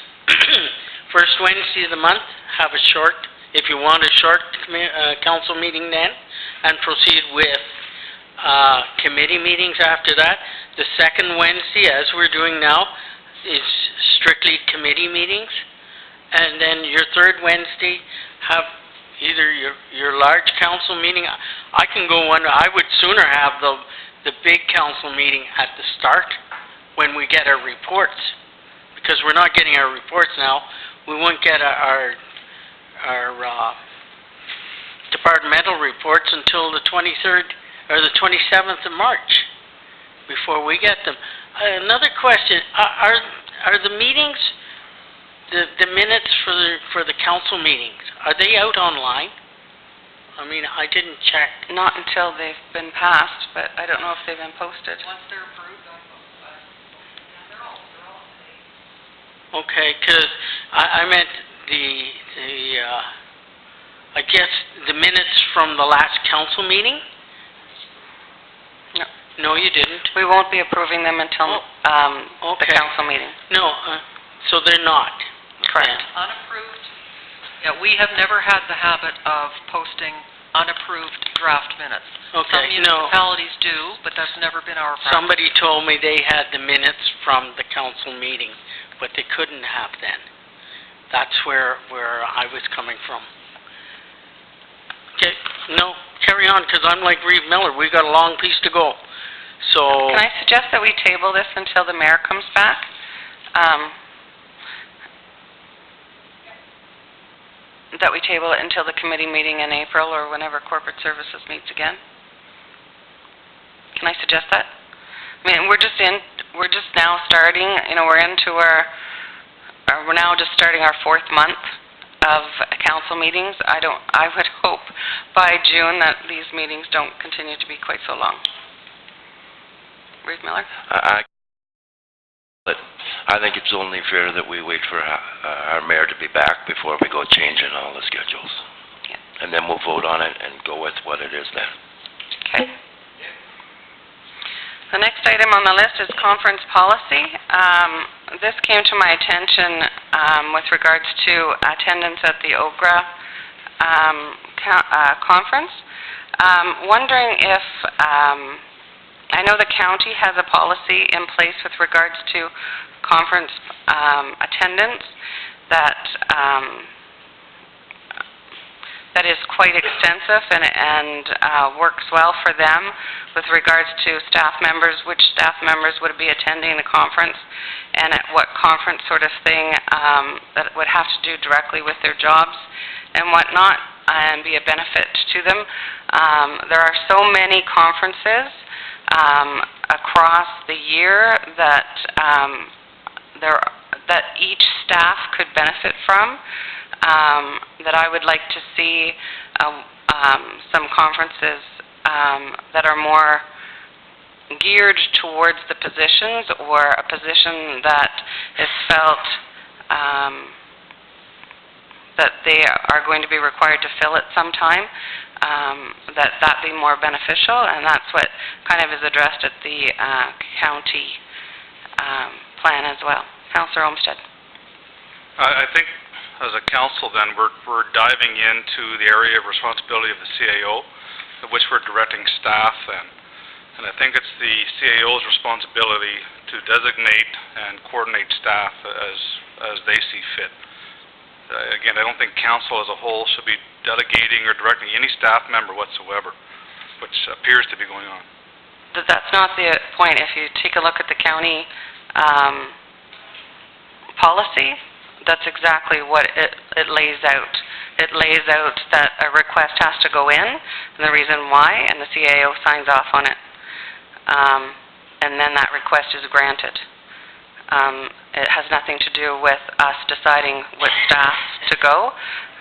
Speaker 2: first Wednesday of the month, have a short, if you want a short council meeting then, and proceed with committee meetings after that. The second Wednesday, as we're doing now, is strictly committee meetings. And then your third Wednesday, have either your large council meeting. I can go one, I would sooner have the big council meeting at the start when we get our reports. Because we're not getting our reports now. We won't get our departmental reports until the 23rd or the 27th of March, before we get them. Another question, are the meetings, the minutes for the council meetings, are they out online? I mean, I didn't check.
Speaker 3: Not until they've been passed, but I don't know if they've been posted.
Speaker 7: Once they're approved, they're all safe.
Speaker 2: Okay, because I meant I guess the minutes from the last council meeting? No, you didn't.
Speaker 3: We won't be approving them until the council meeting.
Speaker 2: No, so they're not.
Speaker 3: Correct.
Speaker 7: Unapproved, yeah, we have never had the habit of posting unapproved draft minutes. Some
Speaker 2: Okay, no.
Speaker 7: municipalities do, but that's never been our practice.
Speaker 2: Somebody told me they had the minutes from the council meeting, but they couldn't have then. That's where I was coming from. Okay, no, carry on, because I'm like Reeve Miller. We got a long piece to go. So
Speaker 3: Can I suggest that we table this until the mayor comes back? That we table it until the committee meeting in April or whenever Corporate Services meets again? Can I suggest that? I mean, we're just now starting, we're into we're now just starting our 4th month of council meetings. I would hope by June that these meetings don't continue to be quite so long. Reeve Miller?
Speaker 1: But I think it's only fair that we wait for our mayor to be back before we go changing all the schedules.
Speaker 3: Yeah.
Speaker 1: And then we'll vote on it and go with what it is then.
Speaker 3: Okay. The next item on the list is conference policy. This came to my attention with regards to attendance at the OGRA conference. Wondering if I know the county has a policy in place with regards to conference attendance that is quite extensive and works well for them with regards to staff members, which staff members would be attending the conference, and at what conference sort of thing that would have to do directly with their jobs and whatnot, and be a benefit to them. There are so many conferences across the year that that each staff could benefit from, that I would like to see some conferences that are more geared towards the positions, or a position that is felt that they are going to be required to fill at some time, that be more beneficial, and that's what kind of is addressed at the county plan as well. Councillor Olmsted.
Speaker 6: I think as a council then, we're diving into the area of responsibility of the CAO, of which we're directing staff then. And I think it's the CAO's responsibility to designate and coordinate staff as they see fit. Again, I don't think council as a whole should be delegating or directing any staff member whatsoever, which appears to be going on.
Speaker 3: That's not the point. If you take a look at the county policy, that's exactly what it lays out. It lays out that a request has to go in, and the reason why, and the CAO signs off on it. And then that request is granted. It has nothing to do with us deciding what staff to go.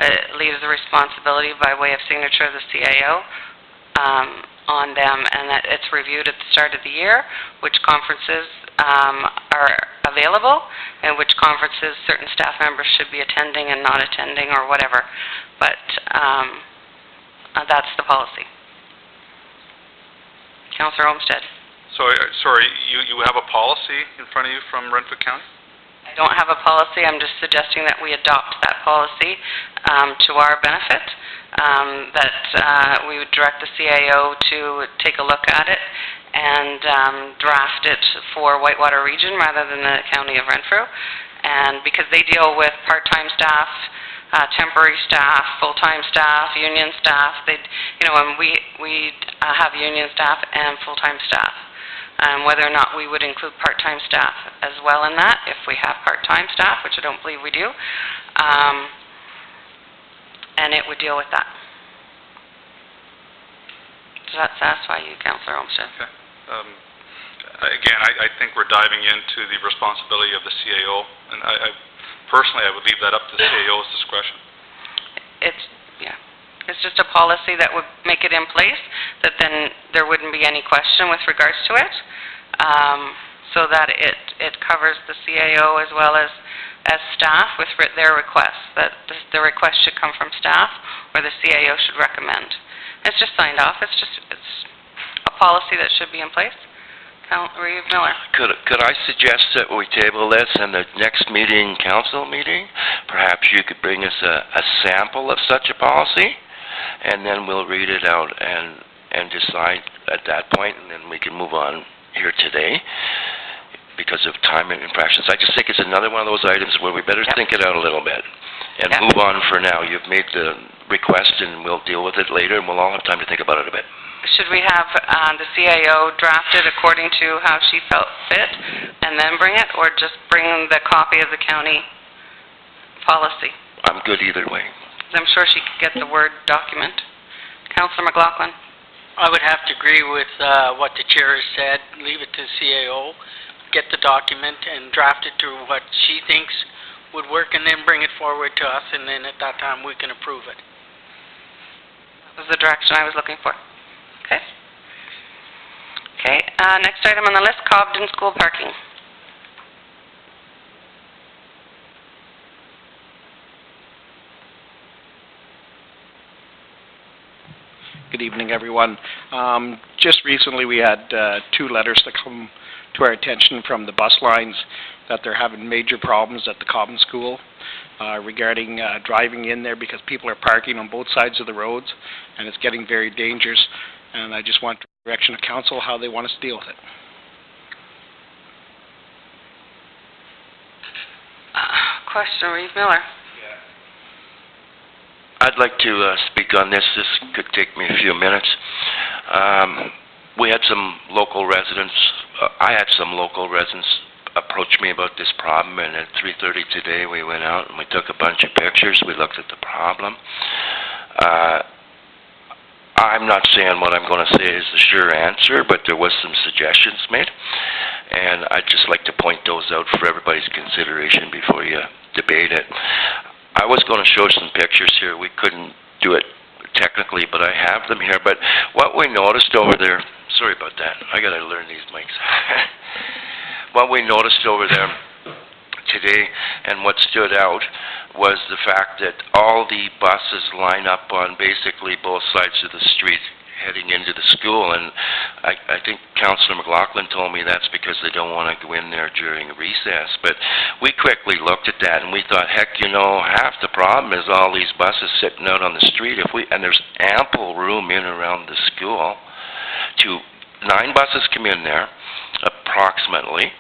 Speaker 3: It leaves the responsibility by way of signature of the CAO on them, and that it's reviewed at the start of the year, which conferences are available, and which conferences certain staff members should be attending and not attending or whatever. But that's the policy. Councillor Olmsted.
Speaker 6: So, sorry, you have a policy in front of you from Renfrew County?
Speaker 3: I don't have a policy. I'm just suggesting that we adopt that policy to our benefit, that we would direct the CAO to take a look at it and draft it for Whitewater Region rather than the County of Renfrew. And because they deal with part-time staff, temporary staff, full-time staff, union staff, and we have union staff and full-time staff. Whether or not we would include part-time staff as well in that, if we have part-time staff, which I don't believe we do, and it would deal with that. Does that satisfy you, Councillor Olmsted?
Speaker 6: Okay. Again, I think we're diving into the responsibility of the CAO, and personally, I would leave that up to the CAO's discretion.
Speaker 3: It's just a policy that would make it in place, that then there wouldn't be any question with regards to it, so that it covers the CAO as well as staff with their requests, that the request should come from staff or the CAO should recommend. It's just signed off. It's a policy that should be in place. Reeve Miller.
Speaker 1: Could I suggest that we table this and the next meeting, council meeting, perhaps you could bring us a sample of such a policy, and then we'll read it out and decide at that point, and then we can move on here today because of time and impressions. I just think it's another one of those items where we better think it out a little bit and move on for now. You've made the request, and we'll deal with it later, and we'll all have time to think about it a bit.
Speaker 3: Should we have the CAO drafted according to how she felt fit and then bring it, or just bring the copy of the county policy?
Speaker 1: I'm good either way.
Speaker 3: I'm sure she could get the Word document. Councillor McLaughlin.
Speaker 2: I would have to agree with what the chair has said. Leave it to the CAO, get the document and draft it to what she thinks would work, and then bring it forward to us, and then at that time we can approve it.
Speaker 3: That was the direction I was looking for. Okay. Okay, next item on the list, Cobden School parking.
Speaker 12: Good evening, everyone. Just recently we had 2 letters that come to our attention from the bus lines that they're having major problems at the Cobden School regarding driving in there because people are parking on both sides of the roads, and it's getting very dangerous. And I just want the direction of council how they want us to deal with it.
Speaker 3: Question, Reeve Miller.
Speaker 1: I'd like to speak on this. This could take me a few minutes. We had some local residents, I had some local residents approach me about this problem, and at 3:30 today we went out and we took a bunch of pictures. We looked at the problem. I'm not saying what I'm going to say is the sure answer, but there was some suggestions made, and I'd just like to point those out for everybody's consideration before you debate it. I was going to show some pictures here. We couldn't do it technically, but I have them here. But what we noticed over there, sorry about that, I got to learn these mics. What we noticed over there, today, and what stood out was the fact that all the buses line up on basically both sides of the street heading into the school, and I think Councillor McLaughlin told me that's because they don't want to go in there during recess. But we quickly looked at that and we thought, heck, you know, half the problem is all these buses sitting out on the street. And there's ample room in around the school to 9 buses come in there, approximately,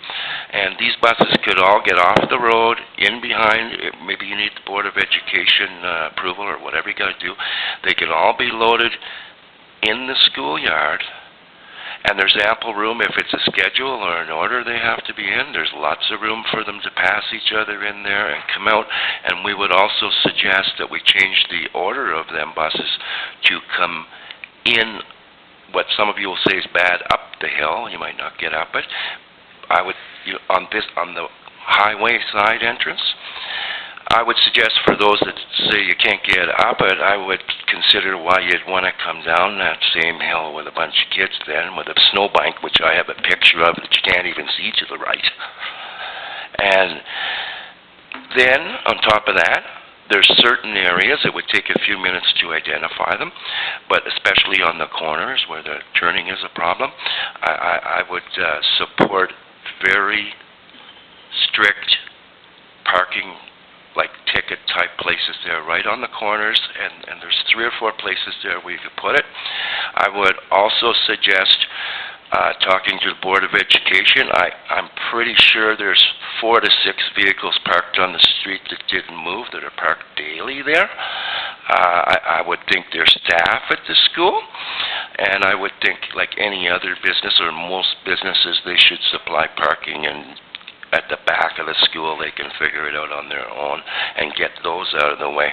Speaker 1: and these buses could all get off the road, in behind, maybe you need the Board of Education approval or whatever you got to do. They could all be loaded in the schoolyard, and there's ample room if it's a schedule or an order they have to be in. There's lots of room for them to pass each other in there and come out, and we would also suggest that we change the order of them buses to come in what some of you will say is bad, up the hill. You might not get up it. I would, on the highway side entrance, I would suggest for those that say you can't get up it, I would consider why you'd want to come down that same hill with a bunch of kids then, with a snowbank, which I have a picture of that you can't even see to the right. And then, on top of that, there's certain areas, it would take a few minutes to identify them, but especially on the corners where the turning is a problem, I would support very strict parking, like ticket type places there right on the corners, and there's 3 or 4 places there where you could put it. I would also suggest talking to the Board of Education. I'm pretty sure there's 4 to 6 vehicles parked on the street that didn't move, that are parked daily there. I would think there's staff at the school, and I would think, like any other business or most businesses, they should supply parking, and at the back of the school they can figure it out on their own and get those out of the way.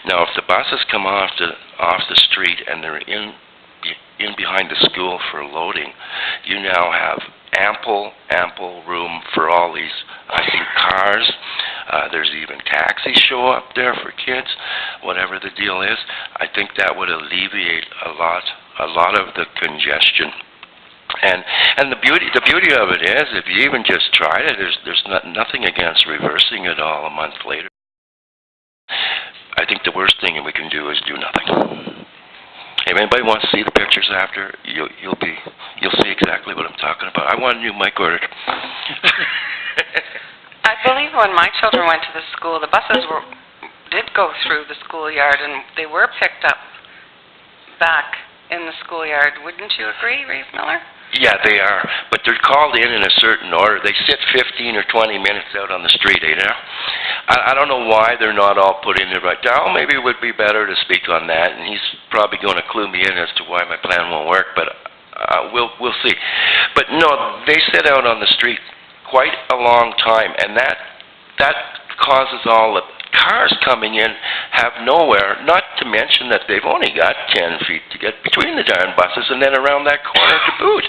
Speaker 1: Now, if the buses come off the street and they're in behind the school for loading, you now have ample room for all these, I think, cars. There's even taxis show up there for kids, whatever the deal is. I think that would alleviate a lot of the congestion. And the beauty of it is, if you even just tried it, there's nothing against reversing it all a month later. I think the worst thing we can do is do nothing. If anybody wants to see the pictures after, you'll see exactly what I'm talking about. I want a new mic ordered.
Speaker 3: I believe when my children went to the school, the buses did go through the schoolyard, and they were picked up back in the schoolyard. Wouldn't you agree, Reeve Miller?
Speaker 1: Yeah, they are, but they're called in a certain order. They sit 15 or 20 minutes out on the street, I don't know why they're not all put in there right now. Maybe it would be better to speak on that, and he's probably going to clue me in as to why my plan won't work, but we'll see. But no, they sit out on the street quite a long time, and that causes all the cars coming in have nowhere, not to mention that they've only got 10 feet to get between the darn buses and then around that corner to boot.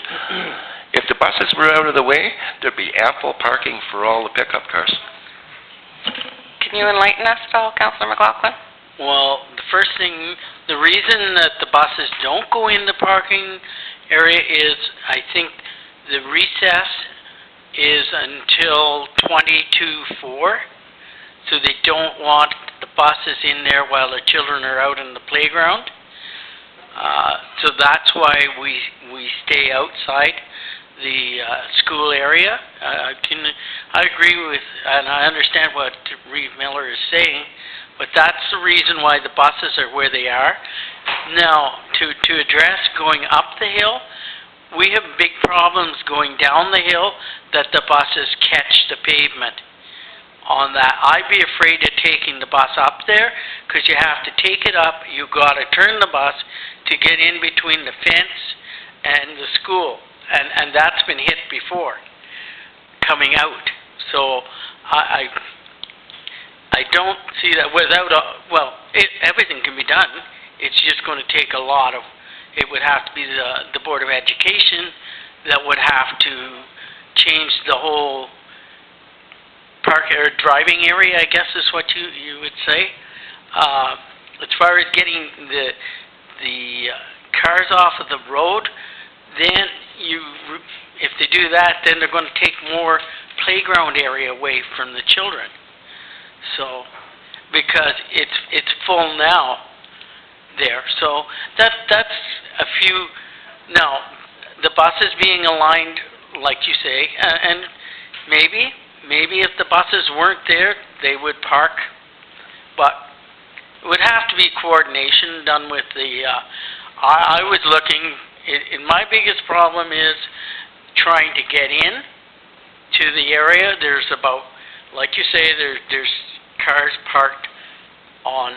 Speaker 1: If the buses were out of the way, there'd be ample parking for all the pickup cars.
Speaker 3: Can you enlighten us at all, Councillor McLaughlin?
Speaker 2: Well, the first thing, the reason that the buses don't go in the parking area is, I think, the recess is until 4:22, so they don't want the buses in there while the children are out in the playground. So that's why we stay outside the school area. I agree with, and I understand what Reeve Miller is saying, but that's the reason why the buses are where they are. Now, to address going up the hill, we have big problems going down the hill that the buses catch the pavement. On that, I'd be afraid of taking the bus up there, because you have to take it up, you got to turn the bus to get in between the fence and the school, and that's been hit before, coming out. So I don't see that without everything can be done. It's just going to take a lot of. It would have to be the Board of Education that would have to change the whole park or driving area, I guess is what you would say. As far as getting the cars off of the road, then if they do that, then they're going to take more playground area away from the children. So, because it's full now there. So that's a few. Now, the buses being aligned, like you say, and maybe if the buses weren't there, they would park. But it would have to be coordination done with the. I was looking. My biggest problem is trying to get in to the area. There's about, like you say, there's cars parked on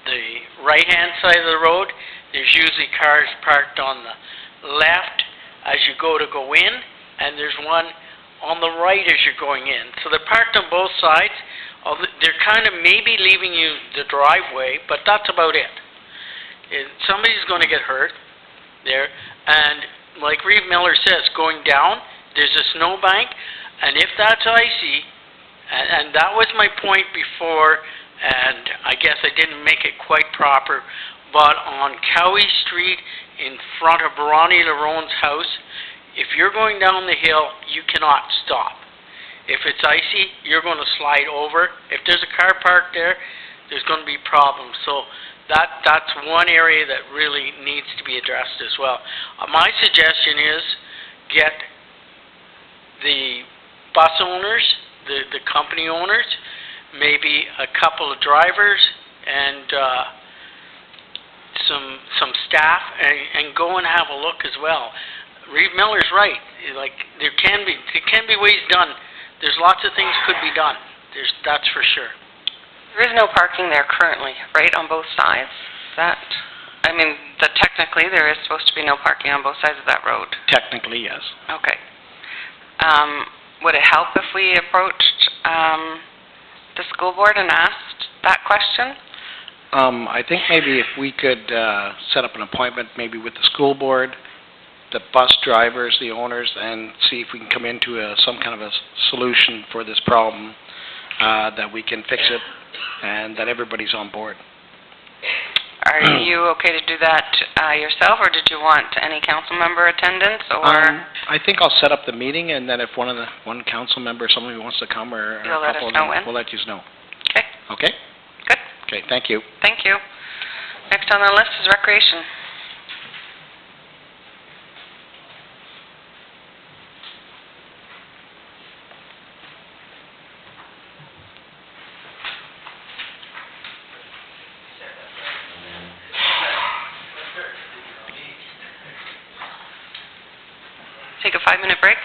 Speaker 2: the right-hand side of the road. There's usually cars parked on the left as you go in, and there's one on the right as you're going in. So they're parked on both sides. They're kind of maybe leaving you the driveway, but that's about it. Somebody's going to get hurt there, and like Reeve Miller says, going down, there's a snowbank, and if that's icy, and that was my point before, and I guess I didn't make it quite proper, but on Cowie Street in front of Ronnie Larone's house, if you're going down the hill, you cannot stop. If it's icy, you're going to slide over. If there's a car parked there, there's going to be problems. So that's one area that really needs to be addressed as well. My suggestion is get the bus owners, the company owners, maybe a couple of drivers and some staff, and go and have a look as well. Reeve Miller's right. Like, there can be ways done. There's lots of things could be done. That's for sure.
Speaker 3: There is no parking there currently, right, on both sides? Technically, there is supposed to be no parking on both sides of that road.
Speaker 12: Technically, yes.
Speaker 3: Okay. Would it help if we approached the school board and asked that question?
Speaker 12: I think maybe if we could set up an appointment maybe with the school board, the bus drivers, the owners, and see if we can come into some kind of a solution for this problem, that we can fix it and that everybody's on board.
Speaker 3: Are you okay to do that yourself, or did you want any council member attendance, or?
Speaker 12: I think I'll set up the meeting, and then if one council member, somebody who wants to come, or
Speaker 3: You'll
Speaker 12: a
Speaker 3: let
Speaker 12: couple
Speaker 3: us know
Speaker 12: of them,
Speaker 3: when?
Speaker 12: we'll let you know.
Speaker 3: Okay.
Speaker 12: Okay?
Speaker 3: Good.
Speaker 12: Okay, thank you.
Speaker 3: Thank you. Next on the list is recreation. Take a 5-minute break.